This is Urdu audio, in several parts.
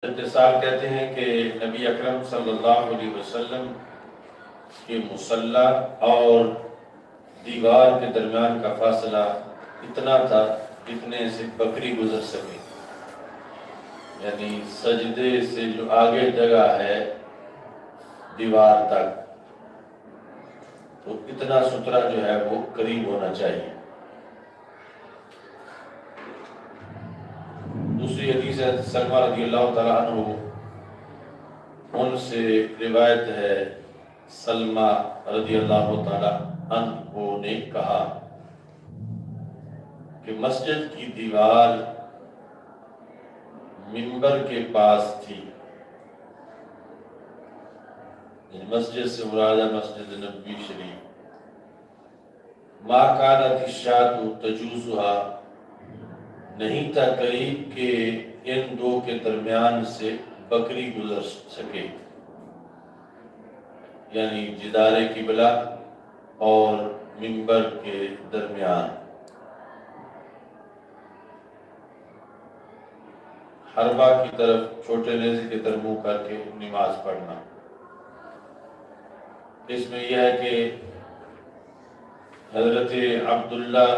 اتصال کہتے ہیں کہ نبی اکرم صلی اللہ علیہ وسلم کے مصلی اور دیوار کے درمیان کا فاصلہ اتنا تھا جتنے سے بکری گزر سکے، یعنی سجدے سے جو آگے جگہ ہے دیوار تک، تو اتنا سترا جو ہے وہ قریب ہونا چاہیے۔ دوسری حدیث ہے سلمہ رضی اللہ تعالیٰ عنہ، ان سے روایت ہے سلمہ رضی اللہ تعالیٰ عنہ نے کہا کہ مسجد کی دیوار منبر کے پاس تھی، یعنی مسجد سے مراد ہے مسجد نبوی شریف۔ ما کانت الشاۃ تجوزها، نہیں تھا قریب کہ ان دو کے درمیان سے بکری گزر سکے، یعنی جدار قبلہ اور منبر کے درمیان۔ حربہ کی طرف چھوٹے نیزے کی طرف منہ کر کے نماز پڑھنا۔ اس میں یہ ہے کہ حضرت عبداللہ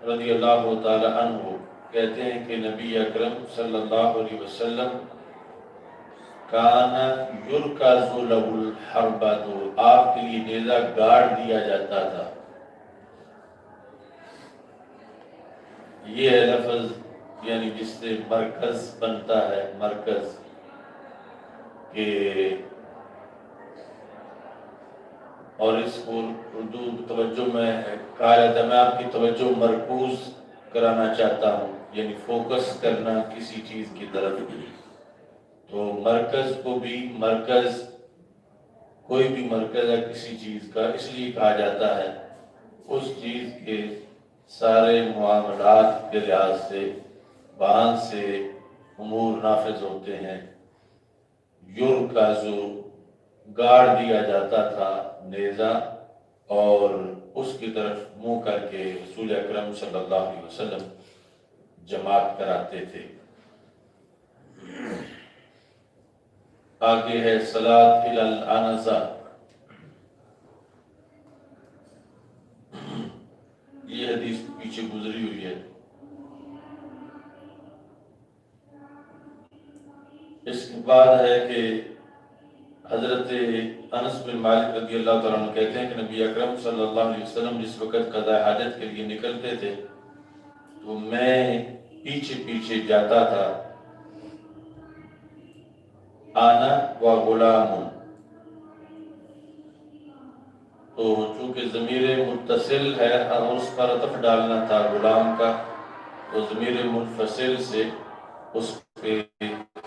رضی اللہ تعالی عنہ کہتے ہیں کہ نبی اکرم صلی اللہ علیہ وسلم کان یرکز لہ الحربۃ، آپ کے لیے نیزہ گاڑ دیا جاتا تھا۔ یہ ہے لفظ یعنی جس سے مرکز بنتا ہے، مرکز کہ، اور اس کو اردو توجہ میں میں آپ کی توجہ مرکوز کرانا چاہتا ہوں، یعنی فوکس کرنا کسی چیز کی طرف۔ تو مرکز کو بھی مرکز، کوئی بھی مرکز ہے کسی چیز کا اس لیے کہا جاتا ہے اس چیز کے سارے معاملات کے لحاظ سے وہاں سے امور نافذ ہوتے ہیں۔ یرکزو، گاڑ دیا جاتا تھا نیزہ، اور اس کی طرف منہ کر کے رسول اکرم صلی اللہ علیہ وسلم جماعت کراتے تھے۔ آگے ہے صلاۃ الی العنزہ، یہ حدیث پیچھے گزری ہوئی ہے۔ اس کے بعد ہے کہ حضرت انس بن مالک رضی اللہ تعالیٰ عنہ کہتے ہیں کہ نبی اکرم صلی اللہ علیہ وسلم جس وقت قضاء حاجت کے لیے نکلتے تھے تو میں پیچھے پیچھے جاتا تھا، آنا و غلام، تو چونکہ ضمیر متصل ہے اور اس پر عطف ڈالنا تھا غلام کا، تو ضمیر منفصل سے اس پہ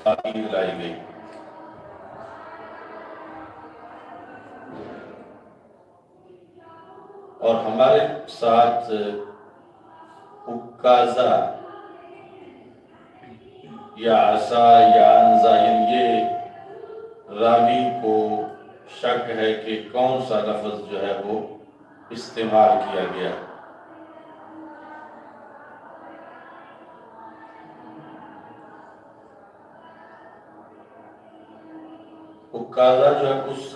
تاکید لائی گئی۔ اور ہمارے ساتھ عکازہ یا عصا یا عنزہ، یہ راوی کو شک ہے کہ کون سا لفظ جو ہے وہ استعمال کیا گیا۔ عکازہ جو ہے اس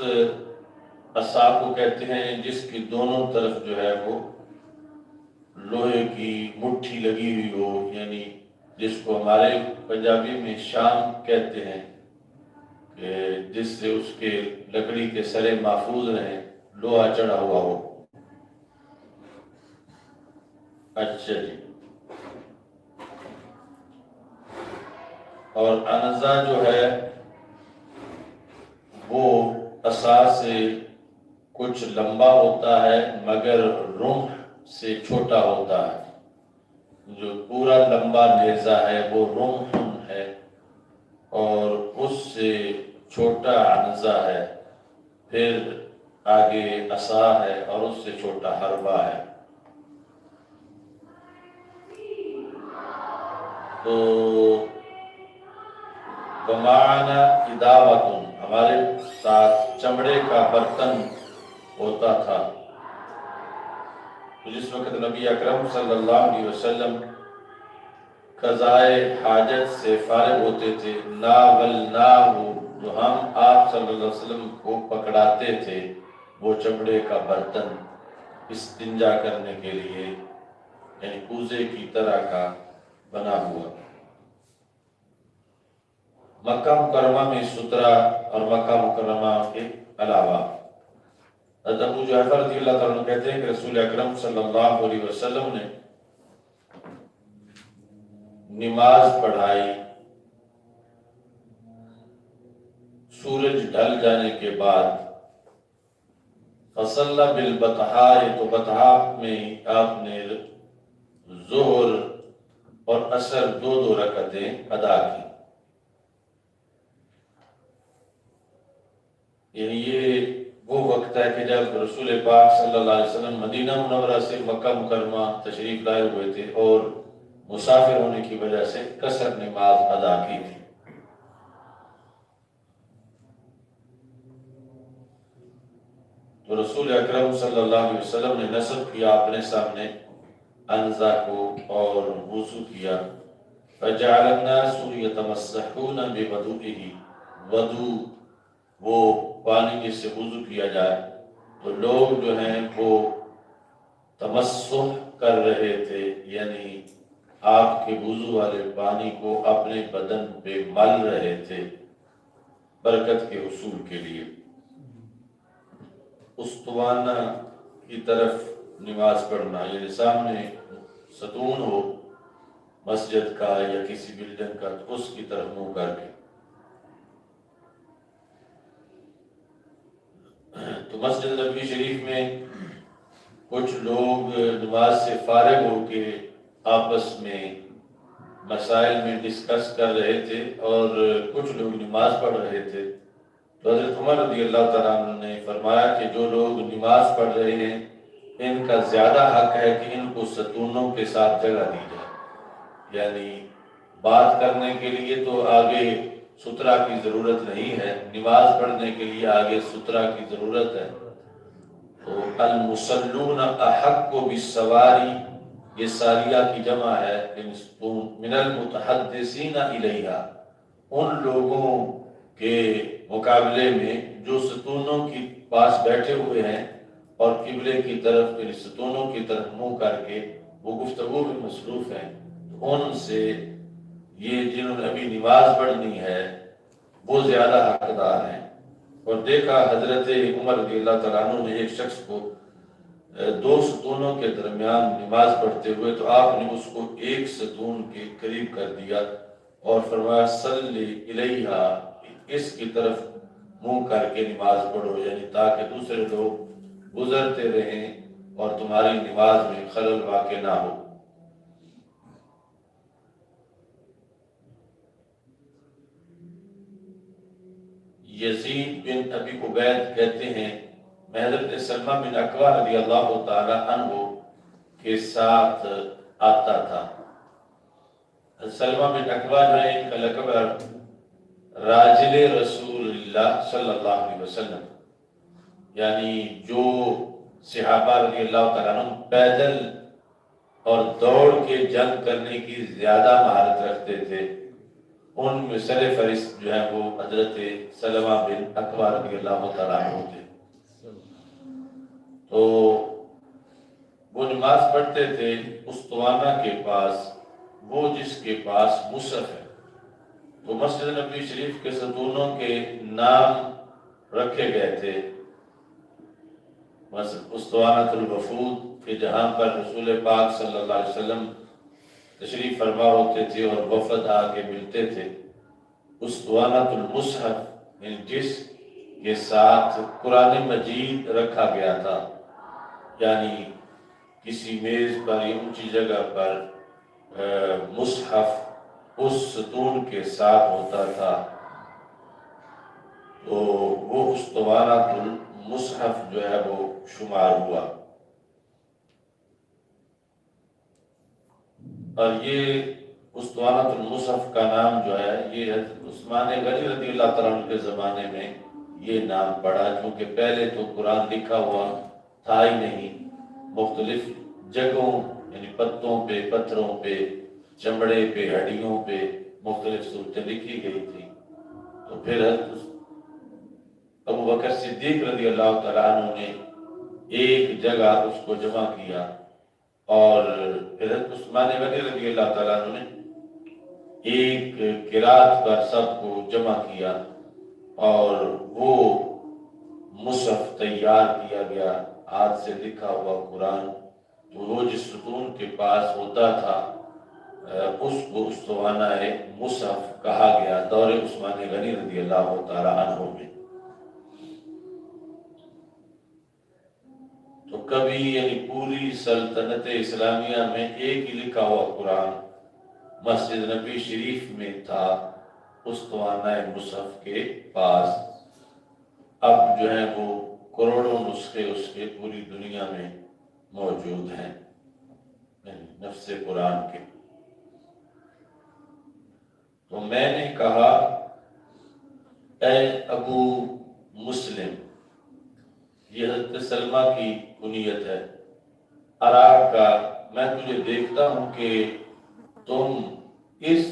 عصا کو کہتے ہیں جس کی دونوں طرف جو ہے وہ لوہے کی مٹھی لگی ہوئی ہو، یعنی جس کو ہمارے پنجابی میں شام کہتے ہیں، کہ جس سے اس کے لکڑی کے سرے محفوظ رہیں، لوہا چڑھا ہوا ہو۔ اچھا جی، اور عنزہ جو ہے وہ عصا سے کچھ لمبا ہوتا ہے مگر رمح سے چھوٹا ہوتا ہے۔ جو پورا لمبا نیزہ ہے وہ رمح ہے، اور اس سے چھوٹا عنزہ ہے، پھر آگے عصا ہے اور اس سے چھوٹا حربہ ہے۔ تو بمعنی اداوتن، ہمارے ساتھ چمڑے کا برتن ہوتا تھا۔ تو جس وقت نبی اکرم صلی اللہ علیہ وسلم قضائے حاجت سے فارغ ہوتے تھے، ناولناہو، جو ہم آپ صلی اللہ علیہ وسلم کو پکڑاتے تھے وہ چمڑے کا برتن استنجا کرنے کے لیے، یعنی کوزے کی طرح کا بنا ہوا۔ مکہ مکرمہ میں سترہ اور مکہ مکرمہ کے علاوہ حضرت ابو جعفر رضی اللہ تعالیٰ عنہ کہتے ہیں کہ رسول اکرم صلی اللہ علیہ وسلم نے نماز پڑھائی سورج ڈھل جانے کے بعد، فصلی بالبطحاء، تو بطحاء میں آپ نے ظہر اور عصر دو رکعتیں ادا کی۔ یعنی یہ وہ وقت ہے کہ جب رسول پاک صلی اللہ علیہ وسلم مدینہ منورہ سے مکہ مکرمہ تشریف لائے ہوئے تھے اور مسافر ہونے کی وجہ سے قصر نماز ادا کی تھی۔ تو رسول اکرم صلی اللہ علیہ وسلم نے نصب کیا اپنے سامنے انزا کو اور وضو کیا، فجعل الناس یتمسحون بوضوئہ، وضو وہ پانی جس سے وضو کیا جائے، تو لوگ جو ہیں وہ تمسح کر رہے تھے، یعنی آپ کے وضو والے پانی کو اپنے بدن پہ مل رہے تھے برکت کے حصول کے لیے۔ استوانہ کی طرف نماز پڑھنا، یعنی سامنے ستون ہو مسجد کا یا کسی بلڈنگ کا تو اس کی طرف منہ کر کے۔ تو مسجد نبوی شریف میں کچھ لوگ نماز سے فارغ ہو کے آپس میں مسائل میں ڈسکس کر رہے تھے اور کچھ لوگ نماز پڑھ رہے تھے۔ تو حضرت عمر رضی اللہ تعالیٰ عنہ نے فرمایا کہ جو لوگ نماز پڑھ رہے ہیں ان کا زیادہ حق ہے کہ ان کو ستونوں کے ساتھ جگہ دی جائے، یعنی بات کرنے کے لیے تو آگے سترہ کی ضرورت نہیں ہے، نماز پڑھنے کے لیے آگے سترہ کی ضرورت ہے۔ تو المصلون احق بالسواری، یہ ساریہ کی جمع ہے، من المتحدثین الیہا، ان لوگوں کے مقابلے میں جو ستونوں کے پاس بیٹھے ہوئے ہیں اور قبلے کی طرف، یعنی ستونوں کی طرف منہ کر کے وہ گفتگو میں مصروف ہیں، تو ان سے یہ جنہوں نے ابھی نماز پڑھنی ہے وہ زیادہ حقدار ہیں۔ اور دیکھا حضرت عمر رضی اللہ تعالیٰ عنہ نے ایک شخص کو دو ستونوں کے درمیان نماز پڑھتے ہوئے، تو آپ نے اس کو ایک ستون کے قریب کر دیا اور فرمایا صلی الیہا، اس کی طرف منہ کر کے نماز پڑھو، یعنی تاکہ دوسرے لوگ گزرتے رہیں اور تمہاری نماز میں خلل واقع نہ ہو۔ یزید بن ابی عبید کہتے ہیں میں حضرت سلمہ بن اکوع رضی اللہ تعالی عنہ کے ساتھ آتا تھا۔ سلمہ بن اکوع جو ہے ان کا لقب راجل رسول اللہ صلی اللہ علیہ وسلم، یعنی جو صحابہ رضی اللہ تعالیٰ عنہ پیدل اور دوڑ کے جنگ کرنے کی زیادہ مہارت رکھتے تھے، ان میں سر فہرست جو ہے وہ حضرت سلمہ بن اکوع رضی اللہ تعالیٰ عنہ تھے۔ تو وہ نماز پڑھتے تھے استوانہ کے پاس، وہ جس کے پاس مصحف ہے۔ تو مسجد نبوی شریف کے ستونوں کے نام رکھے گئے تھے، استوانۃ الوفود، کہ جہاں پر رسول پاک صلی اللہ علیہ وسلم تشریف فرما ہوتے تھے اور وفد آ کے ملتے تھے۔ استوانۃ المصحف، یعنی جس کے ساتھ قرآن مجید رکھا گیا تھا، یعنی کسی میز پر یا اونچی جگہ پر مصحف اس ستون کے ساتھ ہوتا تھا، تو وہ استوانۃ المصحف جو ہے وہ شمار ہوا۔ اور یہ استوانۃ المصحف کا نام جو ہے یہ عثمان غنی رضی اللہ تعالیٰ عنہ کے زمانے میں یہ نام پڑا، کیونکہ پہلے تو قرآن لکھا ہوا تھا ہی نہیں، مختلف جگہوں یعنی پتوں پہ، پتھروں پہ چمڑے پہ، ہڈیوں پہ مختلف صورتیں لکھی گئی تھی۔ تو پھر حضرت ابو بکر صدیق رضی اللہ تعالیٰ عنہ نے ایک جگہ اس کو جمع کیا، اور حضرت عثمان غنی رضی اللہ تعالیٰ عنہ نے ایک قرات پر سب کو جمع کیا، اور وہ مصحف تیار کیا گیا، ہاتھ سے لکھا ہوا قرآن۔ تو وہ جس ستون کے پاس ہوتا تھا اس کو اسطوانہ مصحف کہا گیا دور عثمان غنی رضی اللہ تعالیٰ عنہ میں۔ تو کبھی یعنی پوری سلطنت اسلامیہ میں ایک ہی لکھا ہوا قرآن مسجد نبی شریف میں تھا، اسطوانہ مصحف کے پاس۔ اب جو ہے وہ کروڑوں نسخے اس کے پوری دنیا میں موجود ہیں نفس قرآن کے۔ تو میں نے کہا اے ابو مسلم، یہ حضرت سلمہ کی کنیت ہے، ارا کا، میں تجھے دیکھتا ہوں کہ تم اس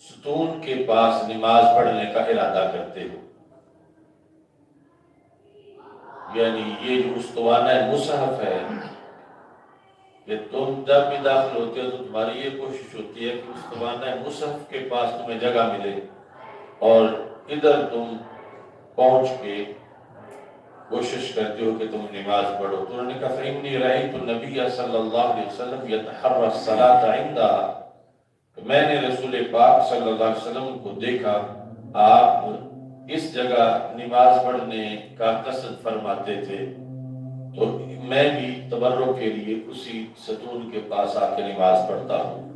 ستون کے پاس نماز پڑھنے کا ارادہ کرتے ہو، یعنی یہ جو اسطوانہ مصحف ہے کہ تم جب بھی داخل ہوتے ہو تو تمہاری یہ کوشش ہوتی ہے کہ اسطوانہ مصحف کے پاس تمہیں جگہ ملے اور ادھر تم پہنچ کے کوشش کرتے ہو کہ تم نماز پڑھو۔ تو انہوں نے کہا فإنی رأیت النبی صلی اللہ علیہ وسلم یتحری الصلاۃ عندها، میں نے رسول پاک صلی اللہ علیہ وسلم کو دیکھا آپ اس جگہ نماز پڑھنے کا قصد فرماتے تھے، تو میں بھی تبرک کے لیے اسی ستون کے پاس آ کے نماز پڑھتا ہوں۔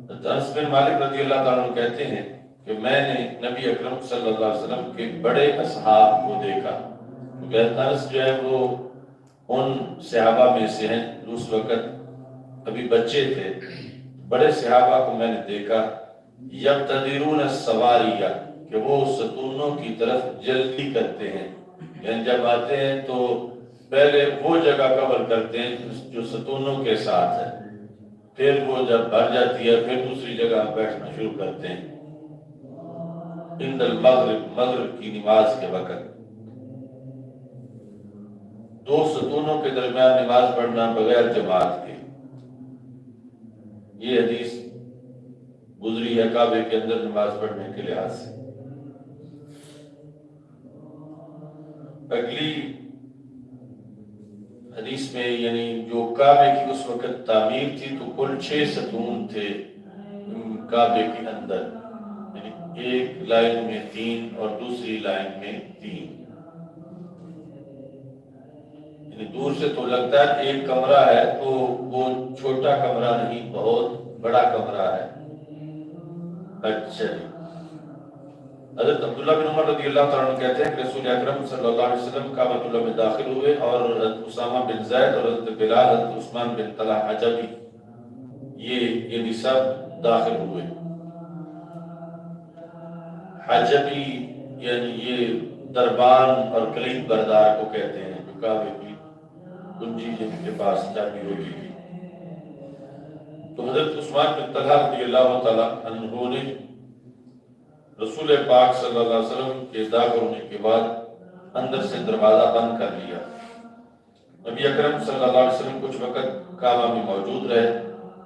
انس بن مالک رضی اللہ تعالیٰ عنہ کہتے ہیں کہ میں نے نبی اکرم صلی اللہ علیہ وسلم کے بڑے اصحاب کو دیکھا، کیونکہ انس جو ہے وہ ان صحابہ میں سے ہیں جو اس وقت ابھی بچے تھے۔ بڑے صحابہ کو میں نے دیکھا یبتدرون السواریہ، کہ وہ ستونوں کی طرف جلدی کرتے ہیں، یعنی جب آتے ہیں تو پہلے وہ جگہ کور کرتے ہیں جو ستونوں کے ساتھ ہے، پھر وہ جب بھر جاتی ہے پھر دوسری جگہ بیٹھنا شروع کرتے ہیں عند المغرب، مغرب کی نماز کے وقت۔ دو ستونوں کے درمیان نماز پڑھنا بغیر جماعت کے، یہ حدیث گزری ہے کعبے کے اندر نماز پڑھنے کے لحاظ سے۔ اگلی حدیث میں یعنی جو کعبے کی اس وقت تعمیر تھی تو کل 6 ستون تھے کعبے کے اندر، یعنی ایک لائن میں 3 اور دوسری لائن میں 3، یعنی دور سے تو لگتا ہے ایک کمرہ ہے تو وہ چھوٹا کمرہ نہیں، بہت بڑا کمرہ ہے۔ اچھا جی، حضرت عبداللہ بن عمر رضی اللہ تعالیٰ عنہ کہتے ہیں کہ رسول اکرم صلی اللہ علیہ وسلم کعبۃ اللہ میں داخل ہوئے اور حضرت اسامہ بن زید اور حضرت بلال، حضرت عثمان بن طلحہ حجبی، یہ سب داخل ہوئے۔ حجبی یعنی یہ دربان اور کلید بردار کو کہتے ہیں، جو کعبے کی کنجی جن کے پاس چابی ہوتی تھی۔ تو حضرت عثمان بن طلحہ رضی اللہ تعالیٰ عنہ نے رسول پاک صلی اللہ علیہ وسلم کے داخل ہونے کے بعد اندر سے دروازہ بند کر لیا۔ نبی اکرم صلی اللہ علیہ وسلم کچھ وقت کعبہ میں موجود رہے،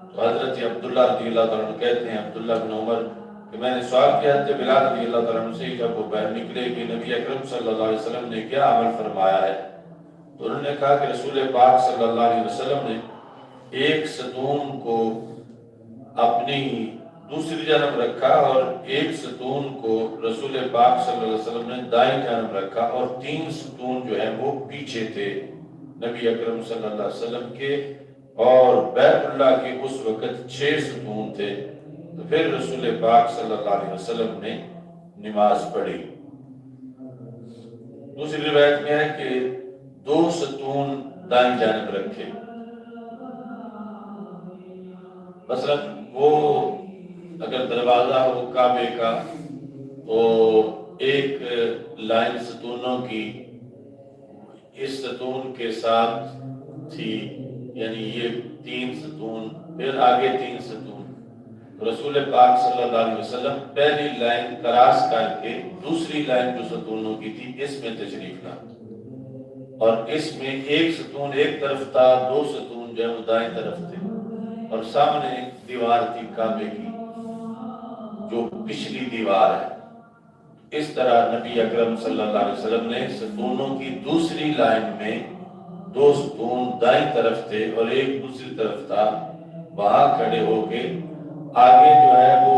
تو حضرت عبداللہ رضی اللہ تعالیٰ عنہ کہتے ہیں عبداللہ بن عمر کہ میں نے سوال کیا حضرت بلال رضی اللہ تعالیٰ عنہ سے جب وہ باہر نکلے کہ نبی اکرم صلی اللہ علیہ وسلم نے کیا عمل فرمایا ہے، تو انہوں نے کہا کہ رسول پاک صلی اللہ علیہ وسلم نے ایک ستون کو اپنی دوسری جانب رکھا اور ایک ستون کو رسول پاک صلی اللہ علیہ وسلم نے دائیں جانب رکھا، اور 3 ستون جو ہیں وہ پیچھے تھے نبی اکرم صلی اللہ علیہ وسلم کے، اور بیت اللہ کے اس وقت 6 ستون تھے۔ تو پھر رسول پاک صلی اللہ علیہ وسلم نے نماز پڑھی۔ دوسری روایت میں ہے کہ 2 ستون دائیں جانب رکھے، مثلا وہ اگر دروازہ ہو کعبے کا تو ایک لائن ستونوں کی اس ستون کے ساتھ تھی، یعنی یہ 3 ستون، پھر آگے 3 ستون. رسول پاک صلی اللہ علیہ وسلم پہلی لائن کراس کر کے دوسری لائن جو ستونوں کی تھی اس میں تشریف لاتے، اور اس میں ایک ستون ایک طرف تھا، 2 ستون جو ہے وہ دائیں طرف تھے، اور سامنے ایک دیوار تھی کعبے کی جو پچھلی دیوار ہے. اس طرح نبی اکرم صلی اللہ علیہ وسلم نے ستونوں کی دوسری لائن میں 2 ستون دائیں طرف تھے اور ایک دوسری طرف تھا، وہاں کھڑے ہو کے آگے جو ہے وہ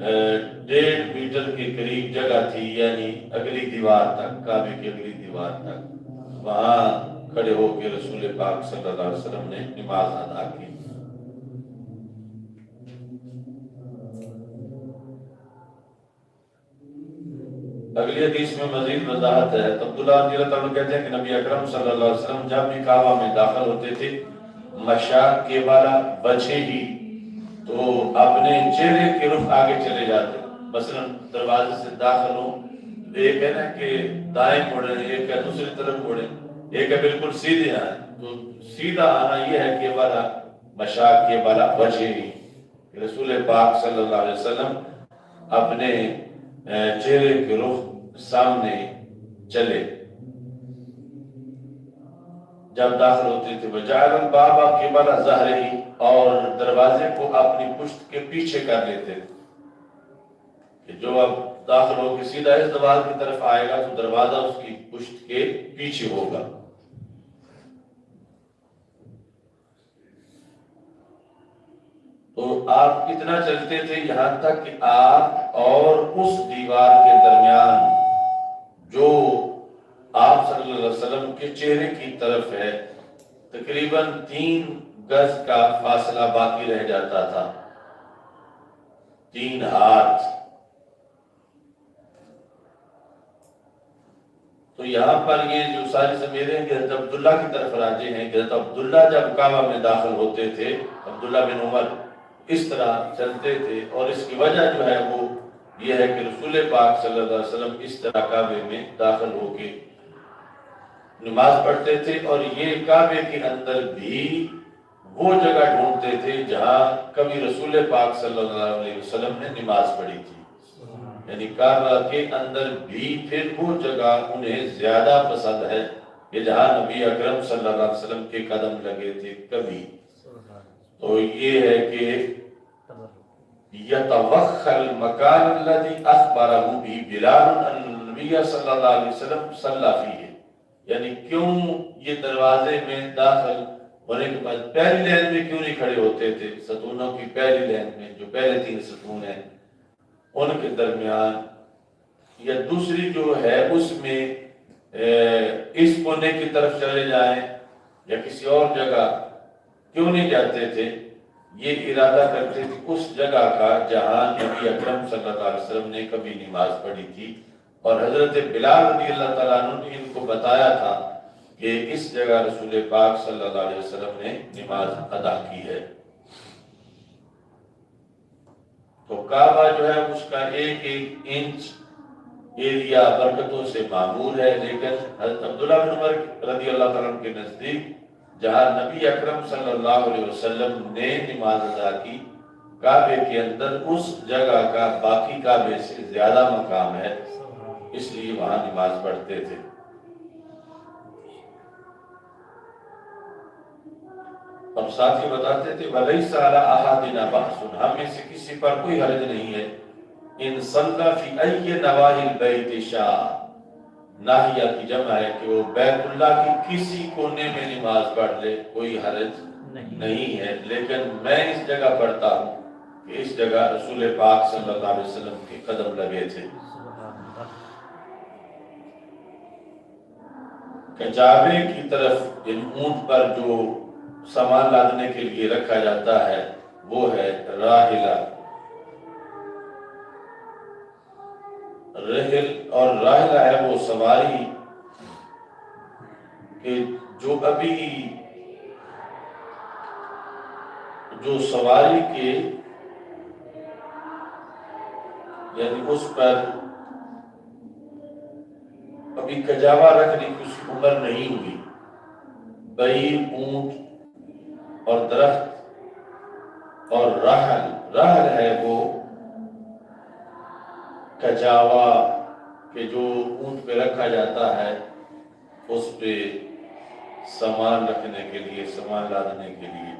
1.5 میٹر کے قریب جگہ تھی، یعنی اگلی دیوار تک، کعبے کی اگلی دیوار تک، وہاں کھڑے ہو کے رسول پاک صلی اللہ علیہ وسلم نے نماز ادا کی. اگلی حدیث میں مزید وضاحت ہے. عبداللہ رضی اللہ عنہ کہتے ہیں کہ نبی اکرم صلی اللہ علیہ وسلم جب بھی کعبہ میں داخل ہوتے تھے مشاق کے والا بچے ہی تو اپنے چہرے کے رخ آگے چلے جاتے. مثلا دروازے سے داخل ہوں، ایک ہے نا کہ دائیں مڑے، ایک ہے دوسری طرف مڑے، ایک ہے بالکل سیدھے آئیں. تو سیدھا آنا یہ ہے کہ والا مشاق کے والا بچے ہی. رسول پاک صلی اللہ علیہ وسلم اپنے چہرے کے رخ سامنے چلے جب داخل ہوتے تھے. وجعل الباب قبل ظہرہ، اور دروازے کو اپنی پشت کے پیچھے کر لیتے تھے کہ جو اب داخل ہو کے سیدھا اس دروازے کی طرف آئے گا تو دروازہ اس کی پشت کے پیچھے ہوگا. تو آپ اتنا چلتے تھے یہاں تک کہ آپ اور اس دیوار کے درمیان جو آپ صلی اللہ علیہ وسلم کے چہرے کی طرف ہے تقریباً 3 گز کا فاصلہ باقی رہ جاتا تھا، 3 ہاتھ. تو یہاں پر یہ جو ساری ضمیریں حضرت عبداللہ کی طرف راجع ہیں. حضرت عبداللہ جب کعبہ میں داخل ہوتے تھے، عبداللہ بن عمر اس طرح چلتے تھے، اور اس کی وجہ جو ہے وہ یہ ہے کہ رسول پاک صلی اللہ علیہ وسلم اس طرح کعبے میں داخل ہو کے نماز پڑھتے تھے، اور یہ کعبے کے اندر بھی وہ جگہ ڈھونڈتے تھے جہاں کبھی رسول پاک صلی اللہ علیہ وسلم نے نماز پڑھی تھی. یعنی کعبہ کے اندر بھی پھر وہ جگہ انہیں زیادہ پسند ہے کہ جہاں نبی اکرم صلی اللہ علیہ وسلم کے قدم لگے تھے کبھی. تو یہ ہے کہ يتوخى المكان الذي أخبره به بلال أن النبي صلی اللہ علیہ وسلم صلى فيه، یعنی کیوں یہ دروازے میں داخل ہونے کے بعد پہلی لائن میں کیوں نہیں کھڑے ہوتے تھے؟ ستونوں کی پہلی لائن میں جو پہلے 3 ستون ہیں ان کے درمیان، یا دوسری جو ہے اس میں اس کونے کی طرف چلے جائیں یا کسی اور جگہ کیوں نہیں جاتے تھے؟ یہ ارادہ کرتے تھے اس جگہ کا جہاں نبی اکرم صلی اللہ علیہ وسلم نے کبھی نماز پڑھی تھی. اور حضرت بلال رضی اللہ تعالیٰ عنہ نے ان کو بتایا تھا کہ اس جگہ رسول پاک صلی اللہ علیہ وسلم نے نماز ادا کی ہے. تو کعبہ جو ہے اس کا 1 انچ ایریا برکتوں سے معمور ہے، لیکن حضرت عبداللہ بن عمر رضی اللہ تعالیٰ عنہ کے نزدیک جہاں نبی اکرم صلی اللہ علیہ وسلم نے نماز ادا کی کعبے کے اندر اس جگہ کا باقی کعبے سے زیادہ مقام ہے، اس لیے وہاں نماز پڑھتے تھے. اور ساتھ ہی بتاتے تھے وَلَيْسَ عَلَىٰ أَحَدٍ بَأْسٌ، ہم میں سے کسی پر کوئی حرج نہیں ہے إِن صَلَّىٰ فِي أَيِّ نَوَاحِي الْبَيْتِ شَاءَ، ناحیہ کی جمع ہے کہ وہ بیت اللہ کی کسی کونے میں نماز پڑھ لے، کوئی حرج نہیں ہے. لیکن میں اس جگہ پڑھتا ہوں کہ اس جگہ رسول پاک صلی اللہ علیہ وسلم کے قدم لگے تھے. کچابے کی طرف یعنی اونٹ پر جو سامان لادنے کے لیے رکھا جاتا ہے وہ ہے راحلہ. رحل اور راحلہ ہے وہ سواری کہ جو ابھی جو سواری کے یعنی اس پر ابھی کجاوا رکھنے کی اس کی عمر نہیں ہوئی، بعیر اونٹ اور درخت اور رحل ہے وہ کجاوا کہ جو اونٹ پہ رکھا جاتا ہے اس پہ سامان رکھنے کے لیے، سامان لادنے کے لیے۔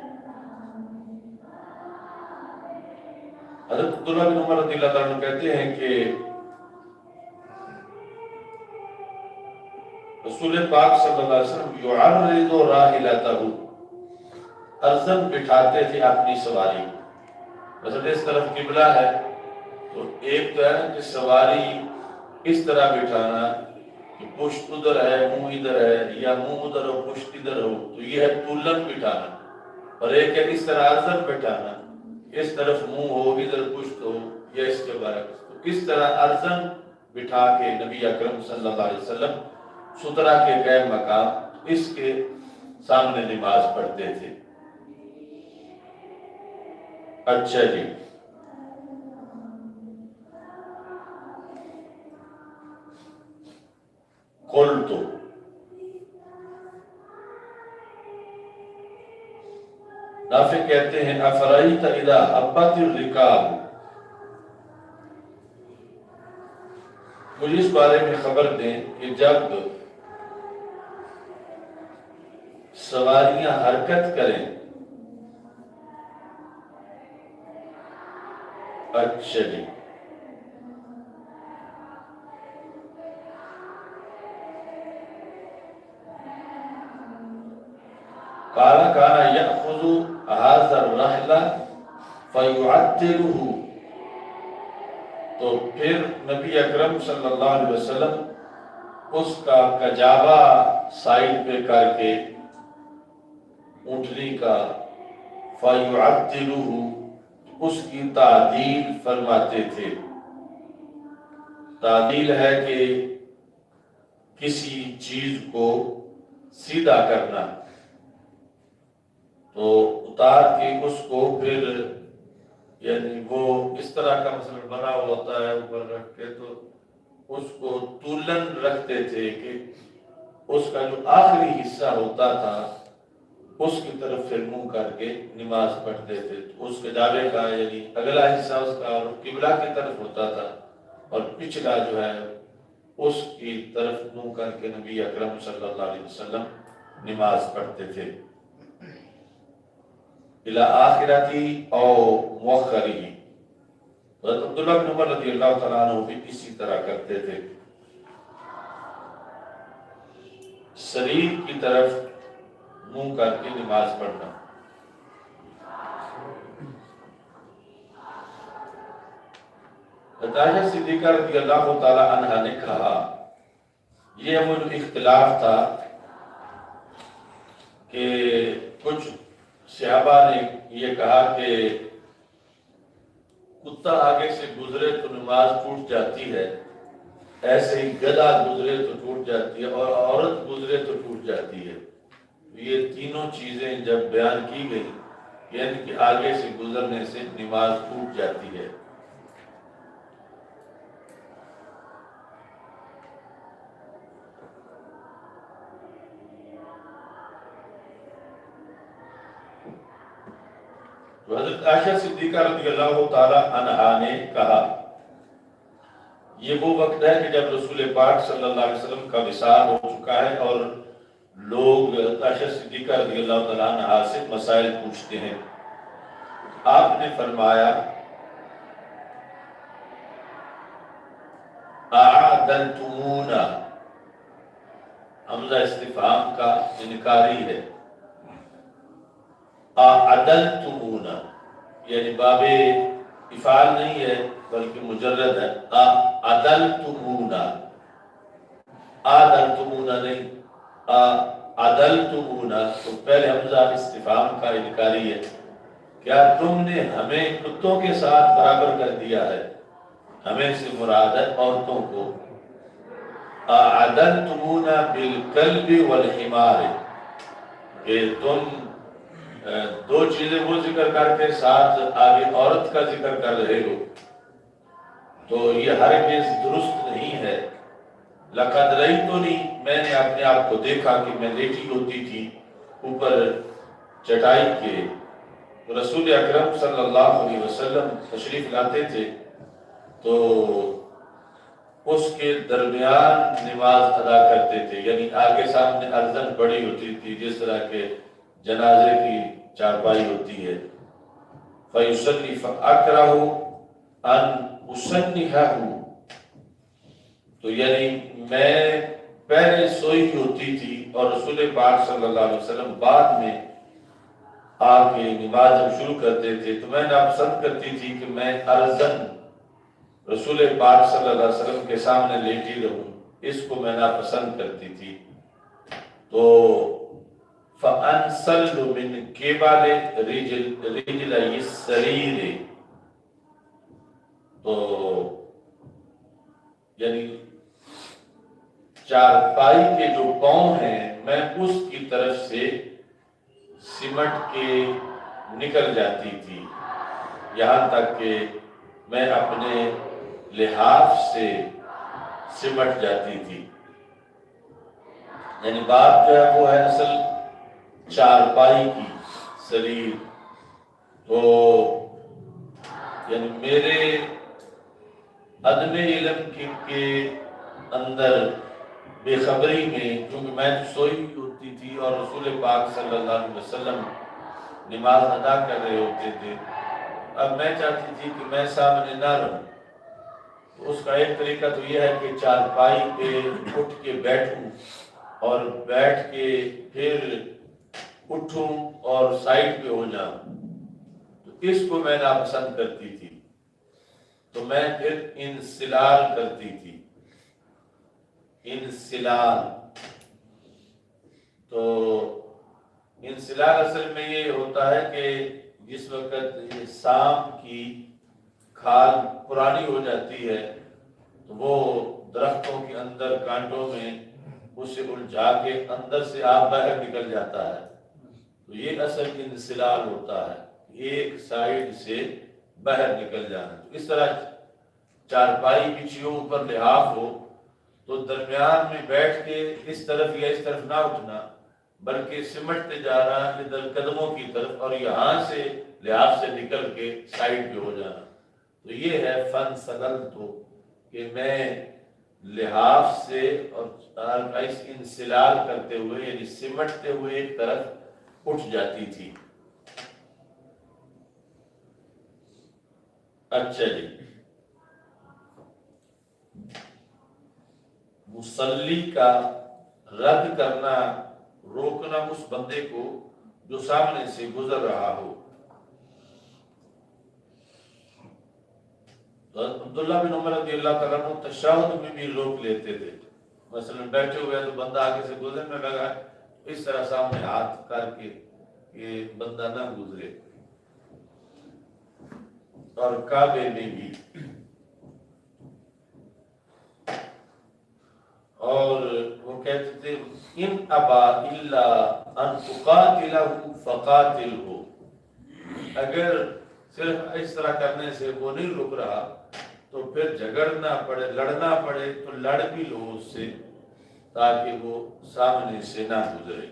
حضرت عبداللہ بن عمر رضی اللہ تعالیٰ عنہ کہتے ہیں کہ رسول پاک صلی اللہ علیہ وسلم یعرض راحلتہ، ارزن بٹھاتے تھے اپنی سواری۔ مثلا اس طرف قبلہ ہے تو ایک تو ہے کہ سواری اس طرح بٹھانا کہ پشت ادھر ہے، منہ ادھر ہے، یا منہ ادھر ہو پشت ادھر ہو، تو یہ ہے تولن بٹھانا۔ اور ایک ہے اس طرح ارزن بٹھانا، اس طرف منہ ہو ادھر پشت ہو، یا اس کے برعکس۔ تو کس طرح ارزن بٹھا کے نبی اکرم صلی اللہ علیہ وسلم سترہ کے گئے مقام اس کے سامنے نماز پڑھتے تھے۔ اچھا جی، قلت، نافع کہتے ہیں افرائیت اذا حبت الرکاب، مجھے اس بارے میں خبر دیں کہ جب سواریاں حرکت کریں۔ اچھا جی، قال كان يأخذ هذا الرحل فيعتله، تو پھر نبی اکرم صلی اللہ علیہ وسلم اس کا کجاوا سائڈ پہ کر کے اونٹنی کا فَيُعَدِّلُهُ، اس کی تعدیل فرماتے تھے۔ تعدیل ہے کہ کسی چیز کو سیدھا کرنا، تو اتار کے اس کو پھر یعنی وہ اس طرح کا مثلا بنا ہوا ہوتا ہے اوپر رکھ کے، تو اس کو تولن رکھتے تھے کہ اس کا جو آخری حصہ ہوتا تھا اس کی طرف پھر منہ کر کے نماز پڑھتے تھے۔ تو اس کجاوے کا یعنی اگلا حصہ اس کا قبلہ کی طرف ہوتا تھا، اور پچھلا جو ہے اس کی طرف منہ کر کے نبی اکرم صلی اللہ علیہ وسلم نماز پڑھتے تھے۔ الى آخرتی او مؤخری، حضرت عبداللہ بن عمر رضی اللہ تعالیٰ عنہ بھی اسی طرح کرتے تھے، شریف کی طرف منہ کر کے نماز پڑھنا۔ عائشہ صدیقہ رضی اللہ تعالیٰ عنہ نے کہا، یہ وہ جو اختلاف تھا کہ کچھ صحابہ نے یہ کہا کہ کتا آگے سے گزرے تو نماز ٹوٹ جاتی ہے، ایسے ہی گدھا گزرے تو ٹوٹ جاتی ہے، اور عورت گزرے تو ٹوٹ جاتی ہے۔ یہ تینوں چیزیں جب بیان کی گئی یعنی کہ آگے سے گزرنے سے نماز ٹوٹ جاتی ہے۔ تو حضرت عائشہ صدیقہ رضی اللہ تعالی عنہا نے کہا، یہ وہ وقت ہے کہ جب رسول پاک صلی اللہ علیہ وسلم کا وصال ہو چکا ہے اور لوگ عائشہ صدیقہ رضی اللہ تعالی عنہا سے مسائل پوچھتے ہیں۔ آپ نے فرمایا، اعدلتمونا، حمزہ استفہام کا انکاری ہے، اعدلتمونا یعنی باب افعال نہیں ہے بلکہ مجرد ہے، اعدلتمونا، اعدلتمونا نہیں، اعدلتمونا، تو پہلے حمزہ استفہام کا انکاری ہے، کیا تم نے ہمیں کتوں کے ساتھ برابر کر دیا ہے؟ ہمیں سے مراد ہے عورتوں کو۔ اعدلتمونا بالکلب والحمار، کہ تم دو چیزیں وہ ذکر کر کے ساتھ آگے عورت کا ذکر کر رہے ہو، تو یہ ہرگز درست نہیں ہے۔ لقد رأیتنی، میں نے اپنے آپ کو دیکھا کہ میں لیٹی ہوتی تھی، اوپر چٹائی کے رسول اکرم صلی اللہ علیہ وسلم تشریف لاتے تھے تو اس کے درمیان نماز ادا کرتے تھے، یعنی آگے سامنے اذان پڑی ہوتی تھی جس طرح کے جنازے کی چارپائی ہوتی ہے۔ فَيُصَلِّ فَأَكْرَهُ أَنْ أُصَنِّهَهُ، تو یعنی میں پہلے سوئی ہوتی تھی اور رسول پاک صلی اللہ علیہ وسلم بعد میں آ کے نماز ہم شروع کرتے تھے، تو میں ناپسند کرتی تھی کہ میں ارزن رسول پاک صلی اللہ علیہ وسلم کے سامنے لیٹی رہوں، اس کو میں ناپسند کرتی تھی۔ تو فَأَنْسَلُ مِنْ قِبَلِ رِجْلَيِ السَّرِيرِ، تو یعنی چارپائی کے جو پاؤں ہیں میں اس کی طرف سے سمٹ کے نکل جاتی تھی، یہاں تک کہ میں اپنے لحاف سے سمٹ جاتی تھی۔ یعنی بات جو ہے وہ ہے اصل چارپائی کی، سریر، تو یعنی میرے عدم علم کے اندر بے خبری میں، کیونکہ میں سوئی ہوتی تھی اور رسول پاک صلی اللہ علیہ وسلم نماز ادا کر رہے ہوتے تھے، اب میں چاہتی تھی کہ میں سامنے نہ رہوں، تو اس کا ایک طریقہ تو یہ ہے کہ چارپائی پہ اٹھ کے بیٹھوں اور بیٹھ کے پھر اٹھوں اور سائڈ پہ ہو جاؤں، تو اس کو میں ناپسند کرتی تھی، تو میں پھر انسلال کرتی تھی۔ انسلال، تو انسلال اصل میں یہ ہوتا ہے کہ جس وقت یہ سام کی کھال پرانی ہو جاتی ہے تو وہ درختوں کے اندر کانٹوں میں اسے الجھا کے اندر سے آپ باہر نکل جاتا ہے، تو یہ اصل انسلال ہوتا ہے، ایک سائیڈ سے باہر نکل جانا۔ اس طرح چارپائی بچھی ہو، اوپر لحاف ہو، تو درمیان میں بیٹھ کے اس طرف یا اس طرف نہ اٹھنا بلکہ سمٹتے جانا ادھر قدموں کی طرف، اور یہاں سے لحاف سے نکل کے سائیڈ پہ ہو جانا، تو یہ ہے فن سلل، تو کہ میں لحاف سے اور انسلال کرتے ہوئے یعنی سمٹتے ہوئے ایک طرف اٹھ جاتی تھی۔ اچھا جی، مصلی کا رد کرنا، روکنا اس بندے کو جو سامنے سے گزر رہا ہو۔ تو عبداللہ بن عمر رضی اللہ تعالیٰ عنہ تشہد میں بھی روک لیتے تھے، مثلا بیٹھے ہوئے تو بندہ آگے سے گزرنے لگا، اس طرح سامنے ہاتھ کر کے کہ بندہ نہ گزرے، اور کعبے میں بھی، اور وہ کہتے تھے ان ابا الا ان تقاتلہ فقاتلہ، اگر صرف اس طرح کرنے سے وہ نہیں رک رہا تو پھر جھگڑنا پڑے، لڑنا پڑے تو لڑ بھی لو اس سے، تاکہ وہ سامنے سے نہ گزرے۔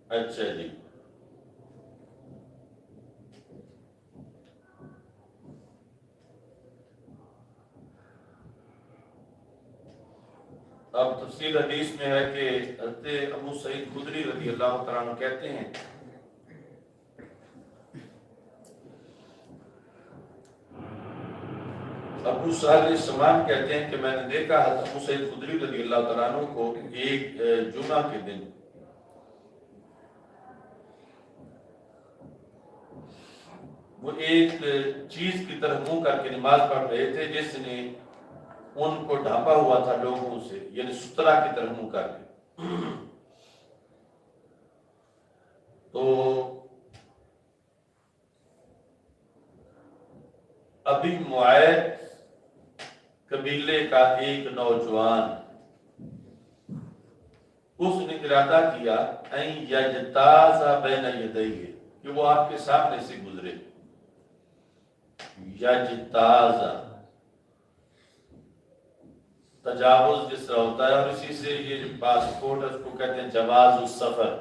اچھا جی، اب تفصیل حدیث میں ہے کہ حضرت ابو سعید خدری رضی اللہ تعالیٰ عنہ کہتے ہیں ابو سہل سمان کہتے ہیں کہ میں نے دیکھا حضرت ابو سعید خدری رضی اللہ تعالیٰ عنہ کو ایک جمعہ کے دن وہ ایک چیز کی طرف منہ کر کے نماز پڑھ رہے تھے جس نے ان کو ڈھانپا ہوا تھا لوگوں سے، یعنی سترا کی طرف منہ کر کے، تو ابھی معید قبیلے کا ایک نوجوان، اس نے ارادہ کیا این یجتاز بین یدیہ، کہ وہ آپ کے سامنے سے گزرے، یجتاز تجاوز جس طرح ہوتا ہے، اور اسی سے یہ جو پاسپورٹ ہے اس کو کہتے ہیں جواز السفر،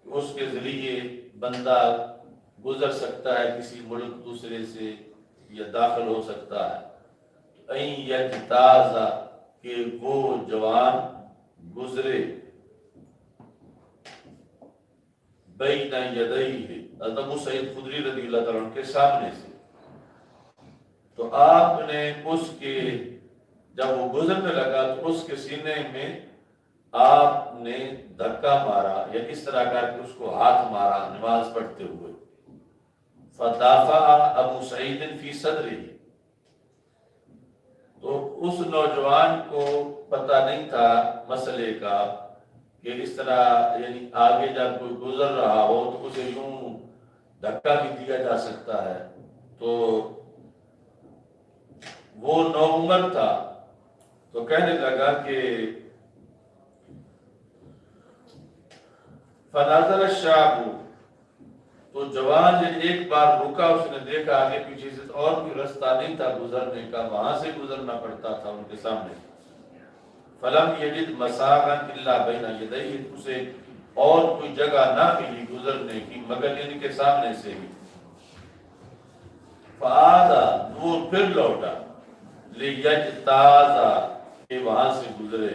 اس کے ذریعے بندہ گزر سکتا ہے کسی ملک دوسرے سے یا داخل ہو سکتا ہے۔ این یجتازا کہ وہ جوان گزرے بین یدیہ حضرت ابو سعید خدری رضی اللہ تعالیٰ عنہ کے سامنے سے، تو آپ نے اس کے جب وہ گزرنے لگا تو اس کے سینے میں آپ نے دھکا مارا یا اس طرح کر کے اس کو ہاتھ مارا نماز پڑھتے ہوئے۔ فدافع ابو سعید فی صدرہ، تو اس نوجوان کو پتہ نہیں تھا مسئلے کا کہ اس طرح یعنی آگے جب کوئی گزر رہا ہو تو اسے یوں دھکا بھی دیا جا سکتا ہے، تو وہ نوعمر تھا تو کہنے لگا کہ فنظر الشاب، تو جوان جب ایک بار رکا اس نے دیکھا آگے پیچھے سے اور کوئی رستہ نہیں تھا گزرنے کا، وہاں سے گزرنا پڑتا تھا ان کے سامنے۔ فلم یجد مساغا الا بین یدیہ، اسے اور کوئی جگہ نہ ملی گزرنے کی مگر ان کے سامنے سے ہی۔ فعادا، وہ پھر لوٹا، لیجتازا، کہ وہاں سے گزرے۔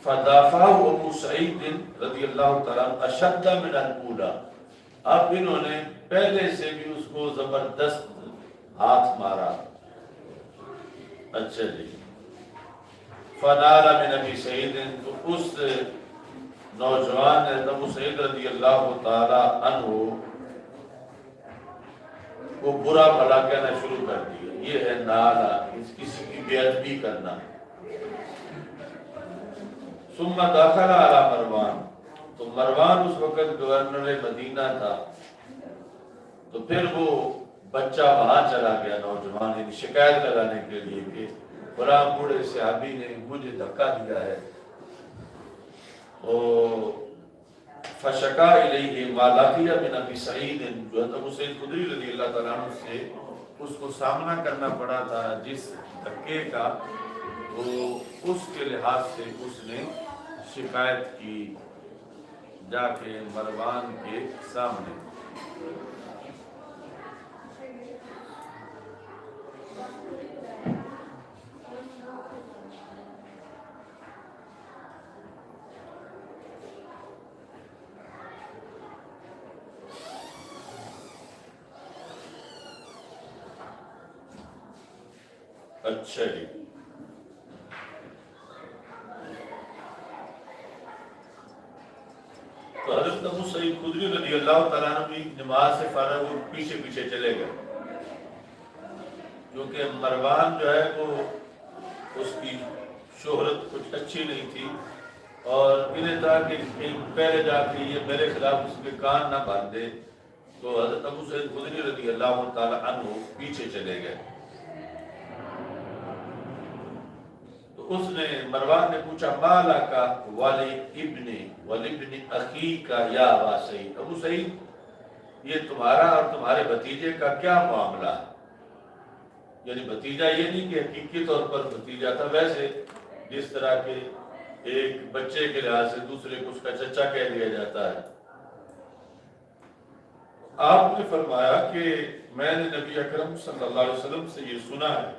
فدافع ابو سعید رضی اللہ تعالیٰ اشد من الاولی، اب انہوں نے پہلے سے بھی اس کو زبردست ہاتھ مارا۔ اچھا جی، فنال من ابی سعید، تو اس نوجوان نے ابو سعید رضی اللہ تعالیٰ عنہ کو برا بھلا کہنا شروع کر دیا، یہ ہے نالا، کسی کی بے ادبی کرنا۔ ثم داخل علی مروان، تو مروان اس وقت گورنر مدینہ تھا، تو پھر وہ بچہ وہاں چلا گیا نوجوان، یعنی شکایت لگانے کے لیے کہ فلاں بوڑھے صحابی نے مجھے دھکا دیا ہے۔ فشکا الیہ ما لقی من ابی سعید، جو ابو سعید خدری رضی اللہ تعالیٰ عنہ سے اس کو سامنا کرنا پڑا تھا جس دھکے کا، وہ اس کے لحاظ سے اس نے شکایت کی جا کے مروان کے سامنے۔ اچھا جی، تو حضرت ابو سعید خدری رضی اللہ تعالیٰ عنہ بھی نماز سے فارغ ہو پیچھے پیچھے چلے گئے، کیونکہ مروان جو ہے وہ اس کی شہرت کچھ اچھی نہیں تھی، اور انہیں تھا کہ پہلے جا کے یہ میرے خلاف اس کے کان نہ باندھے، تو حضرت ابو سعید خدری رضی اللہ تعالیٰ عنہ پیچھے چلے گئے۔ اس نے مروان نے پوچھا مالا کا ولابن اخی کا یا ابا سعید، ابو سعید یہ تمہارا اور تمہارے بھتیجے کا کیا معاملہ ہے؟ یعنی بھتیجا یہ نہیں کہ حقیقی طور پر بھتیجا تھا، ویسے جس طرح کے ایک بچے کے لحاظ سے دوسرے کو اس کا چچا کہہ دیا جاتا ہے۔ آپ نے فرمایا کہ میں نے نبی اکرم صلی اللہ علیہ وسلم سے یہ سنا ہے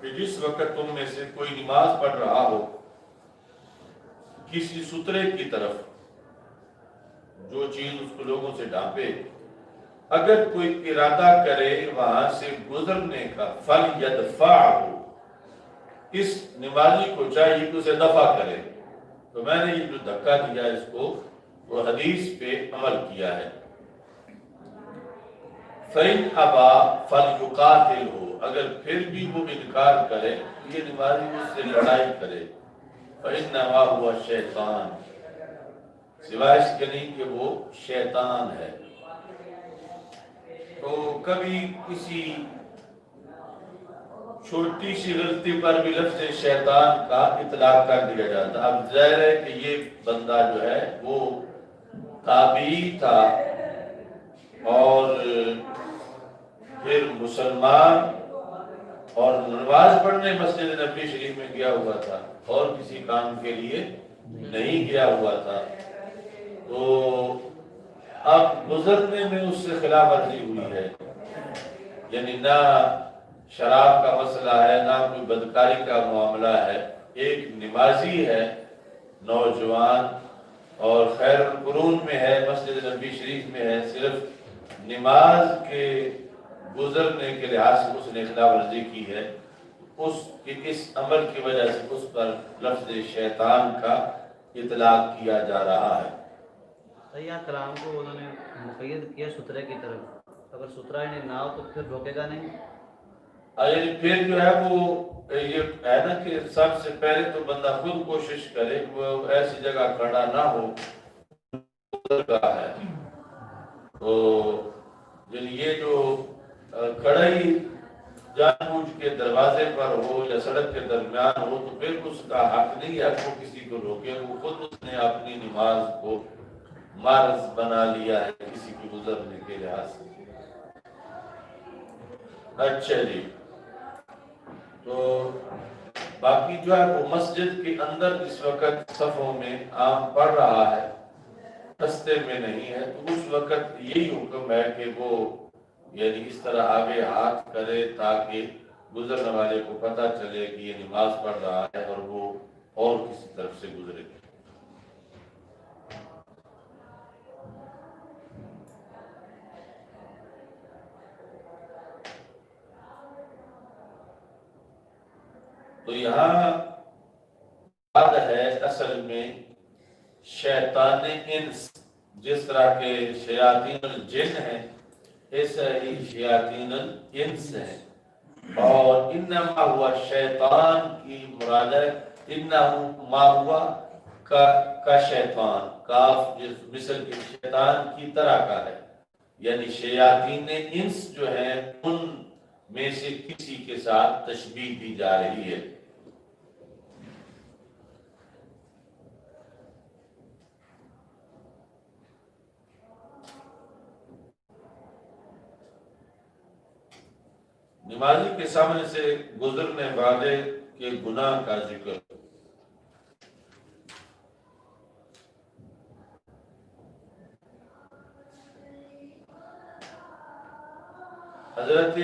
کہ جس وقت تم میں سے کوئی نماز پڑھ رہا ہو کسی سترے کی طرف، جو چیز اس کو لوگوں سے ڈھانپے، اگر کوئی ارادہ کرے وہاں سے گزرنے کا، فَلْيَدْفَعْهُ، اس نمازی کو چاہیے کہ اسے دفع کرے۔ تو میں نے یہ جو دھکا دیا اس کو، وہ حدیث پہ عمل کیا ہے۔ فَإِنْ أَبَى فَلْيُقَاتِلْهُ، اگر پھر بھی وہ انکار کرے یہ نمازی اس سے لڑائی کرے۔ فَإِنَّمَا هُوَ الشَّيْطَانُ، سوائے اس کے نہیں کہ وہ شیطان ہے۔ تو کبھی کسی چھوٹی سی غلطی پر بھی لفظ شیطان کا اطلاق کر دیا جاتا۔ اب ظاہر ہے کہ یہ بندہ جو ہے وہ تابعی تھا اور پھر مسلمان اور نماز پڑھنے مسجد نبی شریف میں گیا ہوا تھا اور کسی کام کے لیے نہیں گیا ہوا تھا، تو اب گزرنے میں اس سے خلاف ورزی ہوئی ہے، یعنی نہ شراب کا مسئلہ ہے نہ کوئی بدکاری کا معاملہ ہے، ایک نمازی ہے نوجوان اور خیر القرون میں ہے، مسجد نبی شریف میں ہے، صرف نماز کے گزرنے کے لحاظ سے اس نے خلاف ورزی کی ہے، اس عمل کی وجہ سے اس پر لفظ شیطان کا اطلاق کیا جا رہا ہے۔ یہاں کلام کو انہوں نے مقید کیا سترے کی طرف، اگر سترا ہی نہ ہو تو پھر روکے گا نہیں؟ یعنی پھر جو ہے وہ یہ ہے نا کہ سب سے پہلے تو بندہ خود کوشش کرے کہ وہ ایسی جگہ کھڑا نہ ہو ہے، تو یہ جو کھڑائی جان بوجھ کے دروازے پر ہو یا سڑک کے درمیان ہو تو پھر اس کا حق نہیں ہے وہ کسی کو روکے، وہ خود اس نے اپنی نماز کو مرض بنا لیا ہے کسی کو گزرنے کے لحاظ سے۔ اچھا جی، تو باقی جو ہے وہ مسجد کے اندر اس وقت صفوں میں عام پڑھ رہا ہے، رستے میں نہیں ہے، تو اس وقت یہی حکم ہے کہ وہ یعنی اس طرح آگے ہاتھ کرے تاکہ گزرنے والے کو پتہ چلے کہ یہ نماز پڑھ رہا ہے اور وہ اور کسی طرف سے گزرے۔ تو یہاں بات ہے اصل میں شیطان انس، جس طرح کے شیاطین الجن ہیں ایسا ہی شیاطین الانس ہیں، اور انما ہوا شیطان کی مراد ہے انما ہوا کا شیطان، کاف جس مثل کے شیطان کی طرح کا ہے، یعنی شیاطین انس جو ہیں ان میں سے کسی کے ساتھ تشبیہ دی جا رہی ہے۔ نمازی کے سامنے سے گزرنے والے کے گناہ کا ذکر۔ حضرت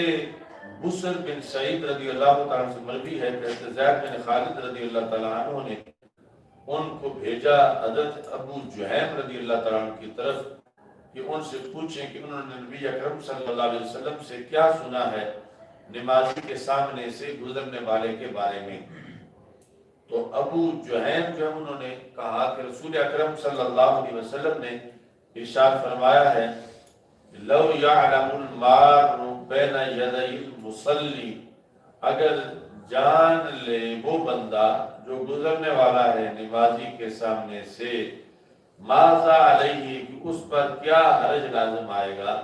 بسر بن سعید رضی اللہ تعالیٰ سے مروی ہے کہ حضرت زید بن خالد رضی اللہ تعالیٰ عنہ نے ان کو بھیجا حضرت ابو جہیم رضی اللہ تعالیٰ عنہ کی طرف کہ ان سے پوچھیں کہ انہوں نے نبی اکرم صلی اللہ علیہ وسلم سے کیا سنا ہے نمازی کے سامنے سے گزرنے والے کے بارے میں۔ تو ابو جہیم جو انہوں نے کہا کہ رسول اکرم صلی اللہ علیہ وسلم نے ارشاد فرمایا ہے لو یعلم المار بین یدی المصلی، اگر جان لے وہ بندہ جو گزرنے والا ہے نمازی کے سامنے سے، ماذا علیہ کہ اس پر کیا حرج لازم آئے گا،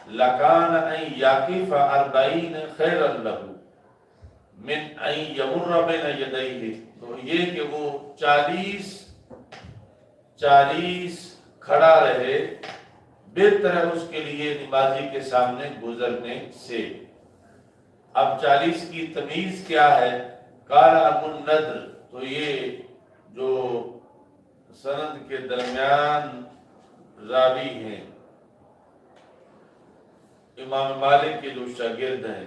لکان ان یقف 40 خیر لہ من ان یمر بین یدیہ، تو یہ کہ وہ 40 کھڑا رہے بہتر ہے اس کے لیے نمازی کے سامنے گزرنے سے۔ اب 40 کی تمیز کیا ہے؟ قال ابو النضر، تو یہ جو سند کے درمیان راوی ہیں امام مالک کے جو شاگرد ہیں،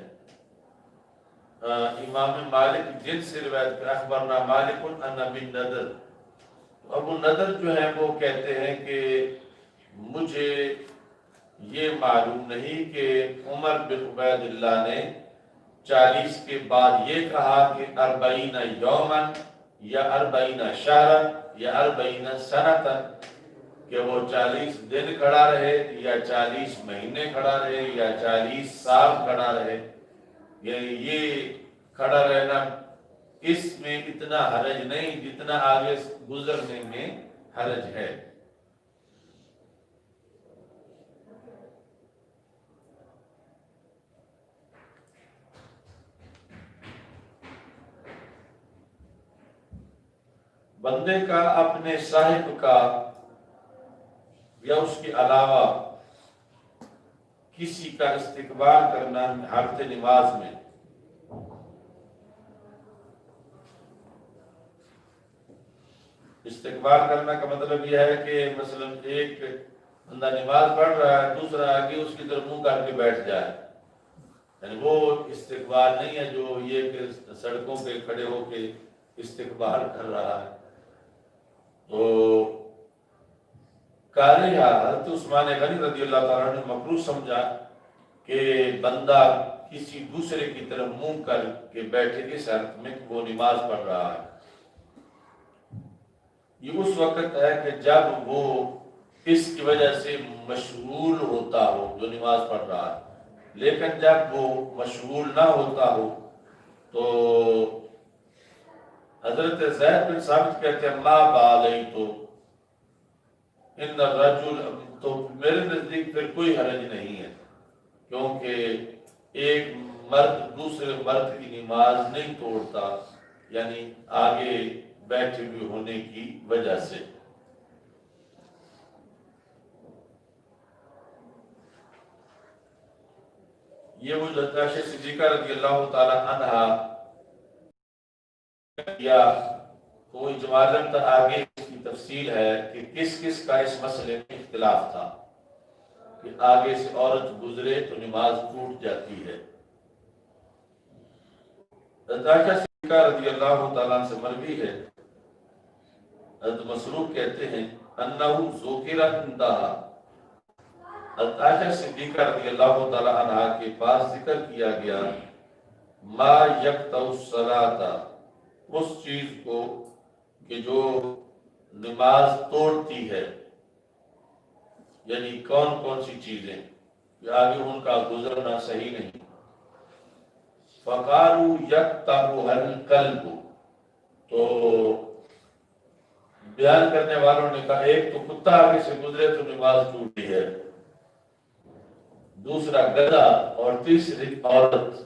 امام مالک جن سے روایت کر اخبرنا مالک عن ابی النضر، ابو النضر جو ہے وہ کہتے ہیں کہ مجھے یہ معلوم نہیں کہ عمر بن عبید اللہ نے 40 کے بعد یہ کہا کہ 40 یومن یا 40 شہرن یا 40 سنتن، کہ وہ 40 دن کھڑا رہے یا 40 مہینے کھڑا رہے یا 40 سال کھڑا رہے، یعنی یہ کھڑا رہنا اس میں اتنا حرج نہیں جتنا آگے گزرنے میں حرج ہے۔ بندے کا اپنے صاحب کا یا اس کے علاوہ کسی کا استقبال کرنا حالت نماز میں استقبال کرنا کا مطلب یہ ہے کہ مثلا ایک بندہ نماز پڑھ رہا ہے، دوسرا آگے اس کی طرف منہ کر کے بیٹھ جائے، یعنی وہ استقبال نہیں ہے جو یہ کہ سڑکوں پہ کھڑے ہو کے استقبال کر رہا ہے۔ تو کاری حضرت عثمان غنی رضی اللہ تعالیٰ نے مکروہ سمجھا کہ بندہ کسی دوسرے کی طرف منہ کر کے بیٹھے اس حالت میں کہ وہ نماز پڑھ رہا ہے۔ یہ اس وقت ہے کہ جب وہ اس کی وجہ سے مشغول ہوتا ہو جو نماز پڑھ رہا ہے، لیکن جب وہ مشغول نہ ہوتا ہو تو حضرت زید بن ثابت کہتے ہیں ما بالیت ان الرجل، تو میرے نزدیک پھر کوئی حرج نہیں ہے، کیونکہ ایک مرد دوسرے مرد کی نماز نہیں توڑتا، یعنی آگے بیٹھے ہوئے ہونے کی وجہ سے۔ یہ وہ حضرت عائشہ صدیقہ رضی اللہ تعالی عنہا یا کوئی جو عالم تھا، آگے اس کی تفصیل ہے کہ کس کس کا اس مسئلے میں اختلاف تھا کہ آگے سے عورت گزرے تو نماز ٹوٹ جاتی ہے۔ حضرت عائشہ صدیقہ رضی اللہ تعالیٰ عنہ سے مروی ہے، حضرت مسروق کہتے ہیں انہو ذکر عندہا، حضرت عائشہ صدیقہ رضی اللہ تعالیٰ عنہ کے پاس ذکر کیا گیا ما یقطع الصلاۃ، اس چیز کو کہ جو نماز توڑتی ہے، یعنی کون کون سی چیزیں کہ آگے ان کا گزرنا صحیح نہیں۔ فقالوا یقطعها الکلب، تو بیان کرنے والوں نے کہا ایک تو کتا آگے سے گزرے تو نماز ٹوٹی ہے، دوسرا گدھا، اور تیسری عورت۔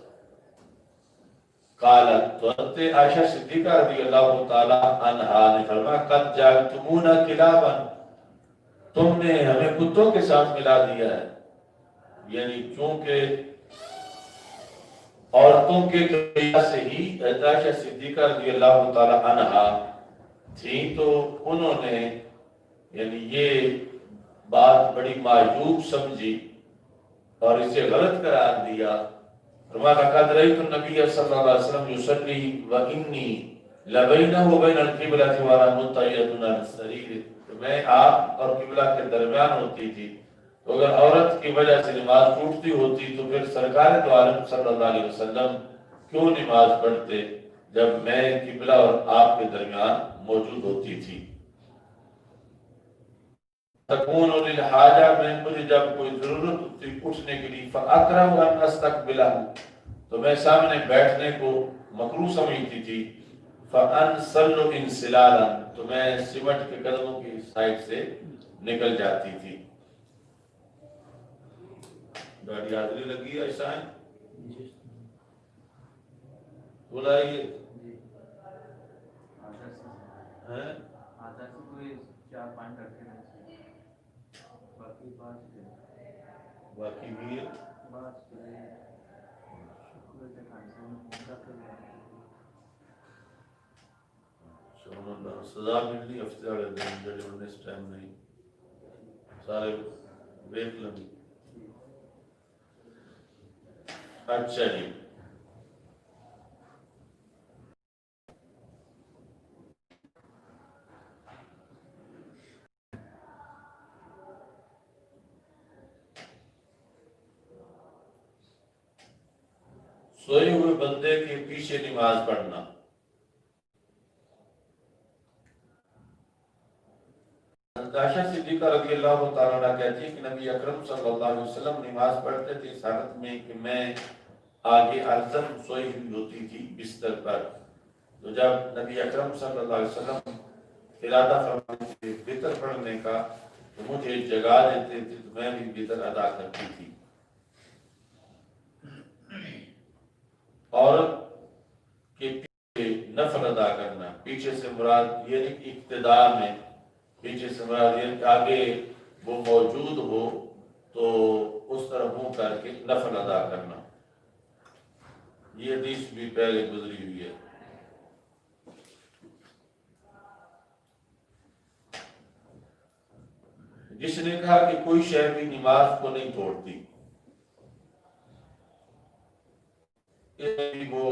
قالت، تو حضرت عائشہ صدیقہ رضی اللہ تعالی عنہا نے فرمایا قد جعلتمونا کلابا، تم نے ہمیں کتوں کے ساتھ ملا دیا ہے، یعنی چونکہ عورتوں کے وجہ سے ہی حضرت عائشہ صدیقہ رضی اللہ تعالی عنہا تھی، تو انہوں نے یعنی یہ بات بڑی معیوب سمجھی اور اسے غلط قرار دیا۔ فرمایا لقد رأيت النبي صلی اللہ علیہ وسلم يصلي وإني لبينه وبين القبلة وأنا مضطجع على السرير، میں آپ اور قبلہ کے درمیان ہوتی تھی، تو اگر عورت کی وجہ سے نماز ٹوٹتی ہوتی تو پھر سرکار دو عالم صلی اللہ علیہ وسلم کیوں نماز پڑھتے جب میں قبلہ اور آپ کے درمیان موجود ہوتی تھی۔ تکون للحاجہ، میں مجھے جب کوئی ضرورت ہوتی اٹھنے کے لیے فاکرہ ان استقبلہ، تو میں سامنے بیٹھنے کو مکروہ سمجھتی تھی، فانسل انسلالا، تو میں سمٹ کے قدموں کی سائڈ سے نکل جاتی تھی۔ گاڑی حاضری لگی ایسا ہے بلائیے باقی بھی سزا ملنی ہفتے والے دن جڑے اس ٹائم نہیں سارے دیکھ لیں۔ اچھا جی، سوئے ہوئے بندے کے پیچھے نماز پڑھنا۔ عائشہ صدیقہ رضی اللہ تعالیٰ عنہ کہتی ہے کہ نبی اکرم صلی اللہ علیہ وسلم نماز پڑھتے تھے اس حالت میں کہ میں آگے ارزم سوئی ہوئی ہوتی تھی بستر پر، تو جب نبی اکرم صلی اللہ علیہ وسلم ارادہ فرماتے تھے وتر پڑھنے کا تو مجھے جگا دیتے تھے، تو میں بھی وتر ادا کرتی تھی۔ عورت کے پیچھے نفل ادا کرنا، پیچھے سے مراد یہ نہیں کہ ابتدا میں، پیچھے سے مراد یہ کہ آگے وہ موجود ہو تو اس طرح منہ کر کے نفل ادا کرنا۔ یہ حدیث بھی پہلے گزری ہوئی ہے۔ جس نے کہا کہ کوئی شے بھی نماز کو نہیں توڑتی، اس میں بھی وہ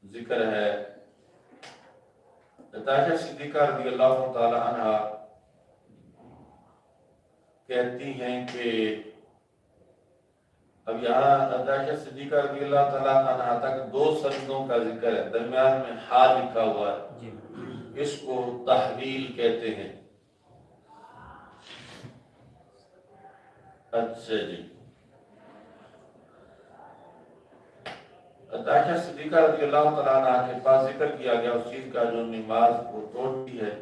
ذکر ہے۔ عائشہ صدیقہ رضی اللہ تعالی عنہ کہتی ہیں کہ اب یہاں عائشہ صدیقہ رضی اللہ تعالی عنہ تک 2 سندوں کا ذکر ہے، درمیان میں ہا لکھا ہوا ہے، جی اس کو تحویل کہتے ہیں۔ اچھا جی، عائشہ صدیقہ رضی اللہ تعالیٰ عنہ کے پاس ذکر کیا گیا اس چیز کا جو نماز کو توڑتی ہے،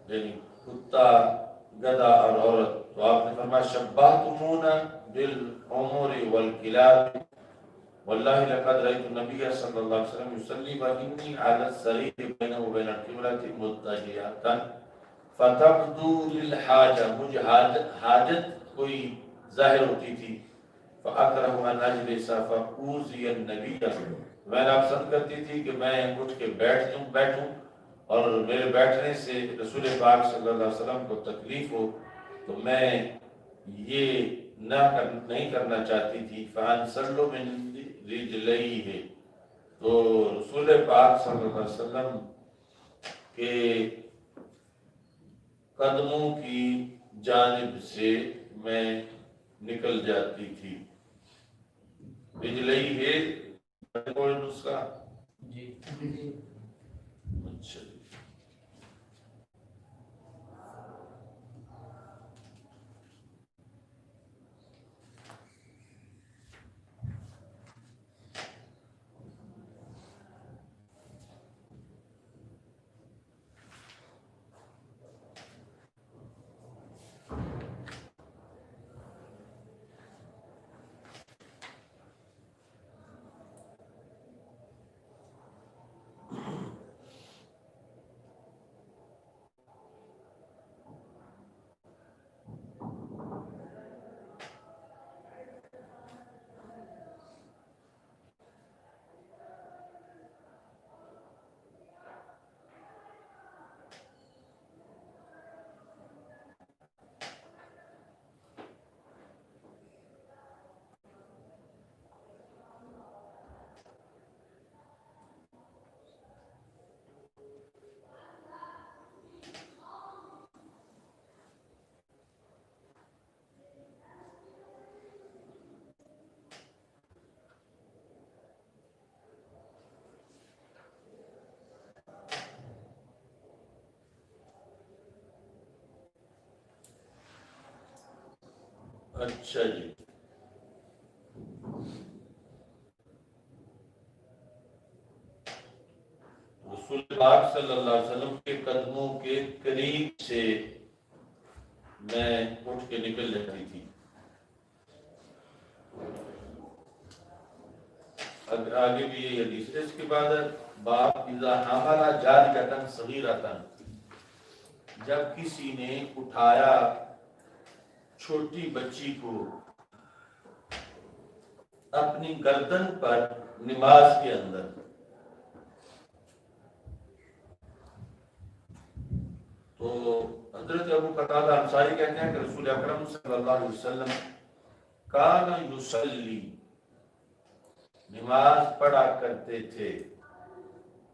یعنی کتا، گدھا اور عورت۔ تو آپ نے فرمایا شبہتمونا بالعمر والکلاب واللہ لقد رأیت النبی صلی اللہ علیہ وسلم یصلی وإنی علی السریر بینہ وبین القبلۃ مضطجعا فتبدو للحاجہ، مجھے حاجت کوئی ظاہر ہوتی تھی، فَأَكْرَهُ أَنْ أَجْلِسَ فَأُوذِيَ النَّبِيَّ، میں ناپسند کرتی تھی کہ میں اٹھ کے بیٹھوں اور میرے بیٹھنے سے رسول پاک صلی اللہ علیہ وسلم کو تکلیف ہو، تو میں یہ نہیں کرنا چاہتی تھی۔ فَأَنْسَلُّ مِنْ رِجْلَيْهِ، تو رسول پاک صلی اللہ علیہ وسلم کے قدموں کی جانب سے میں نکل جاتی تھی۔ رجلئی ہے کوئی نسخہ؟ جی اچھا جی، اچھا جی، رسول پاک صلی اللہ علیہ وسلم کے قدموں کے قریب سے میں اٹھ کے نکل جاتی تھی۔ آگے بھی یہ حدیث ہے۔ اس کے بعد باب اذا حمل جارحة صغیرة، جب کسی نے اٹھایا چھوٹی بچی کو اپنی گردن پر نماز کے اندر، تو حضرت ابو قتادہ انصاری کہتے ہیں کہ رسول اکرم صلی اللہ علیہ وسلم کان یصلی، نماز پڑھا کرتے تھے،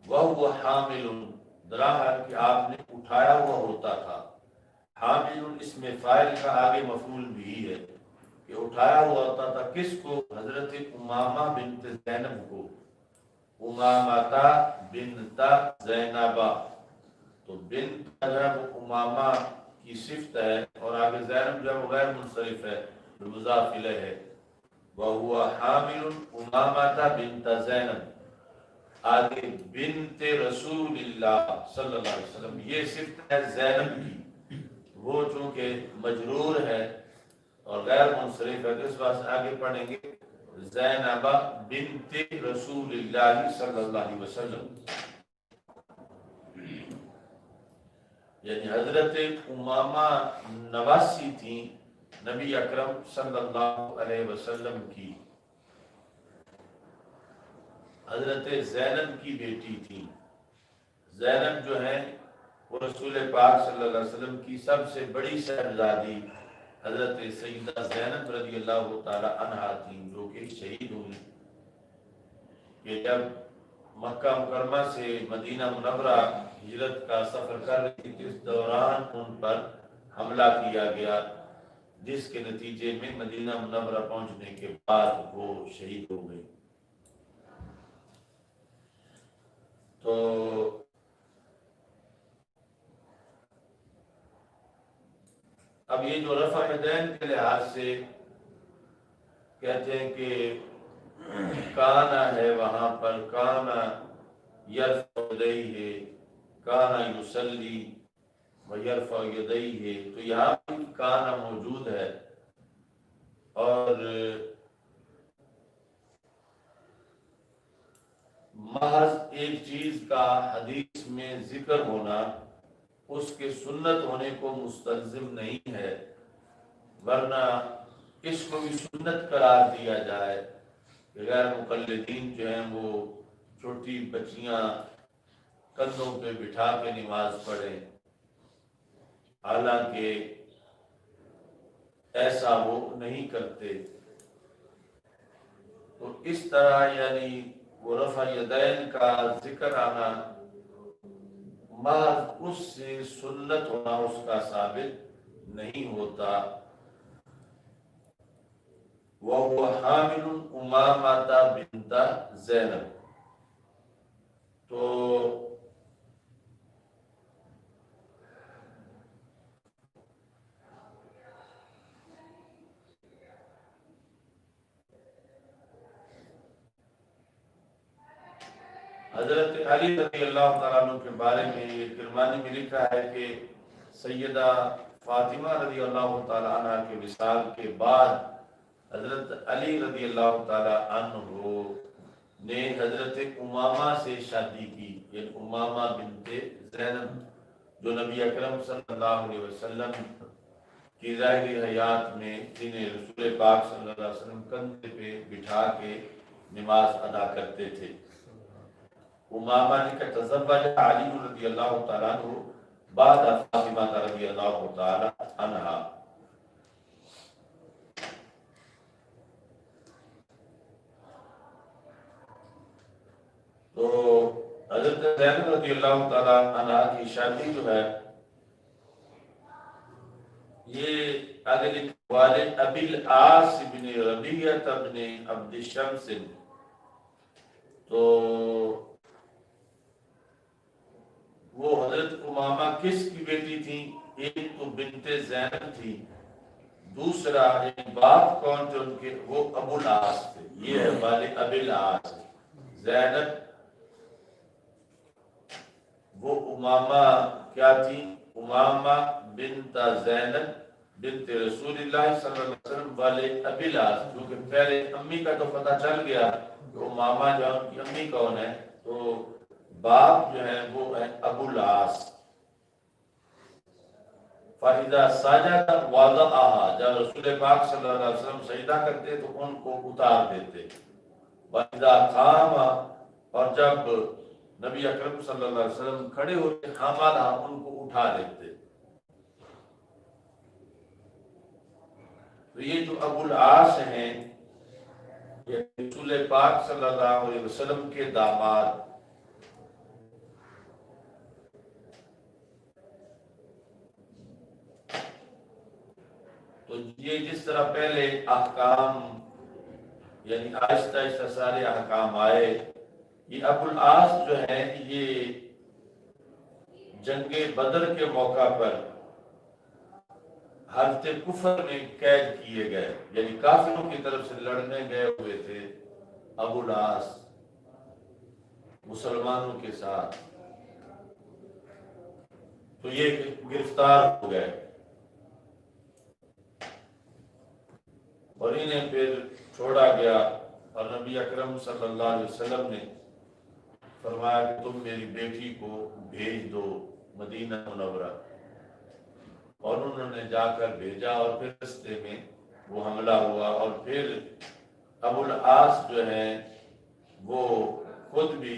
وَهُوَ حامل، دراحل کہ آپ نے اٹھایا ہوا ہوتا تھا۔ حامل اس میں فاعل کا آگے مفعول بھی ہے کہ اٹھایا ہوا ہوتا تھا، کس کو؟ حضرت امامہ بنت زینب کو، امامتا بنت زینبہ، تو بنت جو ہے وہ امامہ کی صفت ہے، اور آگے زینب جو ہے وہ غیر منصرف ہے، مضاف الیہ ہے۔ وَهُوَ حامل امامتا بنت زینب، آگے بنت رسول اللہ صلی اللہ علیہ وسلم، یہ صفت ہے زینب کی، وہ چونکہ مجرور ہے اور غیر منصرف ہے، تو اس واسطے آگے پڑھیں گے زینب بنت رسول اللہ صلی اللہ علیہ وسلم، یعنی حضرت امامہ نواسی تھیں نبی اکرم صلی اللہ علیہ وسلم کی، حضرت زینب کی بیٹی تھی۔ زینب جو ہے وہ رسول پاک صلی اللہ علیہ وسلم کی سب سے بڑی صاحبزادی حضرت سیدہ زینب رضی اللہ تعالی عنہا تھیں، جو کہ شہید ہوئی کہ جب مکہ مکرمہ سے مدینہ منورہ ہجرت کا سفر کر رہی تھی، اس دوران ان پر حملہ کیا گیا، جس کے نتیجے میں مدینہ منورہ پہنچنے کے بعد وہ شہید ہو گئی۔ تو اب یہ جو رفع یدین کے لحاظ سے کہتے ہیں کہ کانا ہے، وہاں پر کانا یرفع یدیہ، کانا یصلی ویرفع یدیہ، تو یہاں بھی کانا موجود ہے، اور محض ایک چیز کا حدیث میں ذکر ہونا اس کے سنت ہونے کو مستلزم نہیں ہے، ورنہ اس کو بھی سنت قرار دیا جائے کہ غیر مقلدین جو ہیں وہ چھوٹی بچیاں کندھوں پہ بٹھا کے نماز پڑھیں، حالانکہ ایسا وہ نہیں کرتے۔ تو اس طرح یعنی وہ رفع یدین کا ذکر آنا محض اس سے سنت ہونا اس کا ثابت نہیں ہوتا۔ وَهُوَ حَامِلٌ أُمَامَةَ بِنْتَ زینب، تو حضرت علی رضی اللہ تعالیٰ عنہ کے بارے میں یہ کرمانی میں لکھا ہے کہ سیدہ فاطمہ رضی اللہ تعالیٰ عنہ کے وصال کے بعد حضرت علی رضی اللہ تعالیٰ عنہ نے حضرت امامہ سے شادی کی، یعنی امامہ بنت زینب، جو نبی اکرم صلی اللہ علیہ وسلم کی ظاہری حیات میں جنہیں رسول پاک صلی اللہ علیہ وسلم کندھے پہ بٹھا کے نماز ادا کرتے تھے۔ امامہ نے کہ تزوج علی رضی اللہ تعالیٰ عنہ بعد فاطمہ رضی اللہ تعالیٰ عنہا۔ تو حضرت زینب رضی اللہ تعالیٰ عنہ کی شادی جو ہے یہ آگے لکھنے والے ابی العاص بن ربیعہ بن عبد شمس، تو وہ حضرت امامہ کس کی بیٹی تھی؟ ایک تو بنت زینب تھی، دوسرا باپ کون تھے ان کے؟ وہ ابو العاص تھے، یہ ہے والے ابی العاص۔ زینب وہ امامہ کیا تھی؟ امامہ بنت زینب بنت رسول اللہ صلی اللہ علیہ وسلم والے ابی العاص، کیونکہ پہلے امی کا تو پتہ چل گیا کہ امامہ جو ان کی امی کون ہے، تو باپ جو ہے وہ ہے ابو العاص۔ فَإِذَا سَجَدَ وَضَعَهَا، جب رسول پاک صلی اللہ علیہ وسلم سجدہ کرتے تو ان کو اتار دیتے، وَإِذَا قَامَ، اور جب نبی اکرم صلی اللہ علیہ وسلم کھڑے ہوتے حَمَلَهَا، ان کو اٹھا لیتے۔ تو یہ جو ابو العاص ہیں یہ رسول پاک صلی اللہ علیہ وسلم کے داماد، تو یہ جس طرح پہلے احکام یعنی آہستہ آہستہ سارے احکام آئے، یہ ابو العاص جو ہے یہ جنگ بدر کے موقع پر حالت کفر میں قید کیے گئے، یعنی کافروں کی طرف سے لڑنے گئے ہوئے تھے ابو العاص مسلمانوں کے ساتھ، تو یہ گرفتار ہو گئے اور انہیں پھر چھوڑا گیا، اور نبی اکرم صلی اللہ علیہ وسلم نے فرمایا کہ تم میری بیٹی کو بھیج دو مدینہ منورہ، اور انہوں نے جا کر بھیجا، اور پھر رستے میں وہ حملہ ہوا، اور پھر ابو العاص جو ہیں وہ خود بھی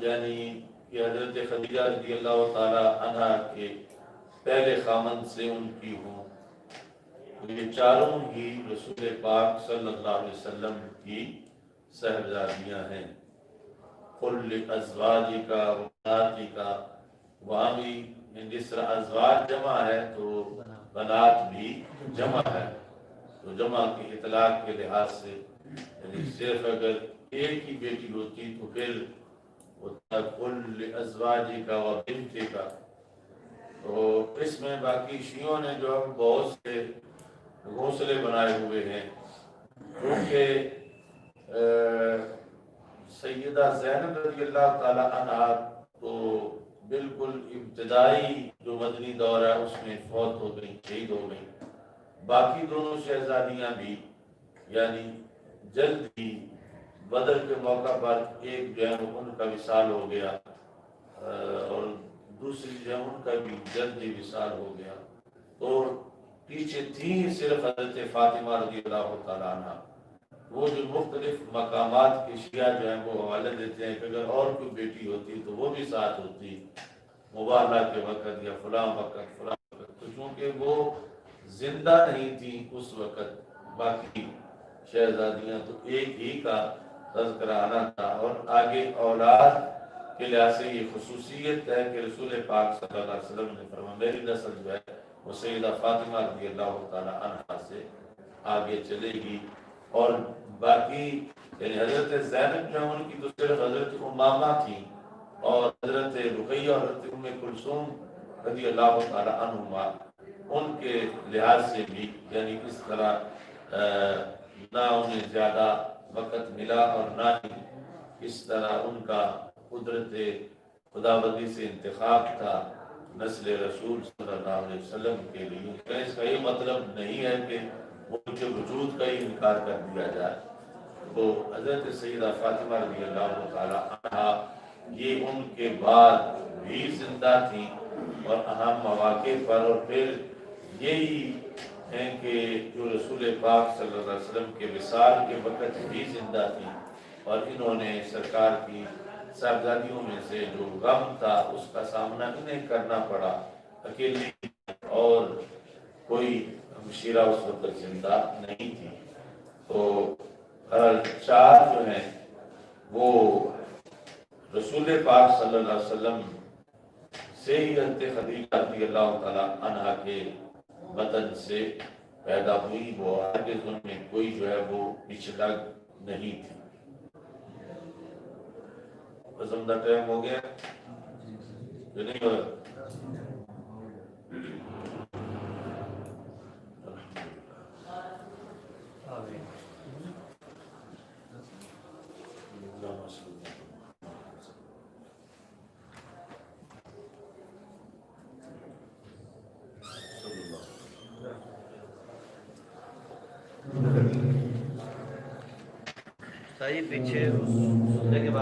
یعنی کہ حضرت خدیجہ رضی اللہ تعالی عنہ کے پہلے خامند سے ان کی ہوں، تو یہ چاروں ہی رسول پاک صلی اللہ علیہ وسلم کی صاحبزادیاں ہیں۔ قل لازواجک و بناتک، وہاں بھی جس طرح ازواج جمع ہے تو بنات بھی جمع ہے، تو جمع کی اطلاق کے لحاظ سے یعنی صرف اگر ایک ہی بیٹی ہوتی تو پھر قل لازواجک و بنتک، تو اس میں باقی شیعوں نے جو بہت سے گھونسلے بنائے ہوئے ہیں، کیونکہ سیدہ زینب رضی اللہ تعالی عنہ تو بالکل ابتدائی جو مدنی دور ہے اس میں فوت ہو گئی، شہید ہو گئی۔ باقی دونوں شہزادیاں بھی یعنی جلد ہی بدر کے موقع پر ایک جو ہے ان کا وصال ہو گیا، اور دوسری جو ہے ان کا بھی جلد ہی وصال ہو گیا، اور پیچھے تھی صرف حضرت فاطمہ رضی اللہ تعالیٰ عنہ۔ وہ جو مختلف مقامات کے شیعہ جو ہیں وہ حوالے دیتے ہیں کہ اگر اور کوئی بیٹی ہوتی تو وہ بھی ساتھ ہوتی مبارلہ کے وقت یا فلاں وقت فلاں وقت، تو چونکہ وہ زندہ نہیں تھی اس وقت باقی شہزادیاں، تو ایک ہی کا تذکرہ آنا تھا، اور آگے اولاد کے لحاظ سے یہ خصوصیت ہے کہ رسول پاک صلی اللہ علیہ وسلم نے فرمایا میری نسل جو ہے وہ سیدہ فاطمہ رضی اللہ تعالی عنہا سے آگے چلے گی، اور باقی یعنی حضرت زینب جو ہے ان کی تو صرف حضرت امامہ تھی، اور حضرت رقیہ اور حضرت ام کلثوم رضی اللہ تعالی عنہما ان کے لحاظ سے بھی یعنی اس طرح نہ انہیں زیادہ وقت ملا اور نہ ہی اس طرح ان کا قدرت خداوندی سے انتخاب تھا نسل رسول صلی اللہ علیہ وسلم کے لیے۔ اس کا یہ مطلب نہیں ہے کہ ان کے وجود کا ہی انکار کر دیا جائے، تو حضرت سیدہ فاطمہ رضی اللہ تعالی عنہا یہ ان کے بعد بھی زندہ تھیں اور اہم مواقع پر، اور پھر یہی ہیں کہ جو رسول پاک صلی اللہ علیہ وسلم کے وصال کے وقت بھی زندہ تھیں، اور انہوں نے سرکار کی صاحبزادیوں میں سے جو غم تھا اس کا سامنا انہیں کرنا پڑا اکیلی، اور کوئی ہمشیرہ اس وقت زندہ نہیں تھی۔ تو چار جو ہیں وہ رسول پاک صلی اللہ علیہ وسلم سے ہی حضرت خدیجہ رضی اللہ تعالی عنہا کے بدن سے پیدا ہوئی، وہ آگے ان میں کوئی جو ہے وہ پچھلا نہیں تھی۔ قسم کا ٹائم ہو گیا جو نہیں ہوا پیچھے اس سوتے کے بعد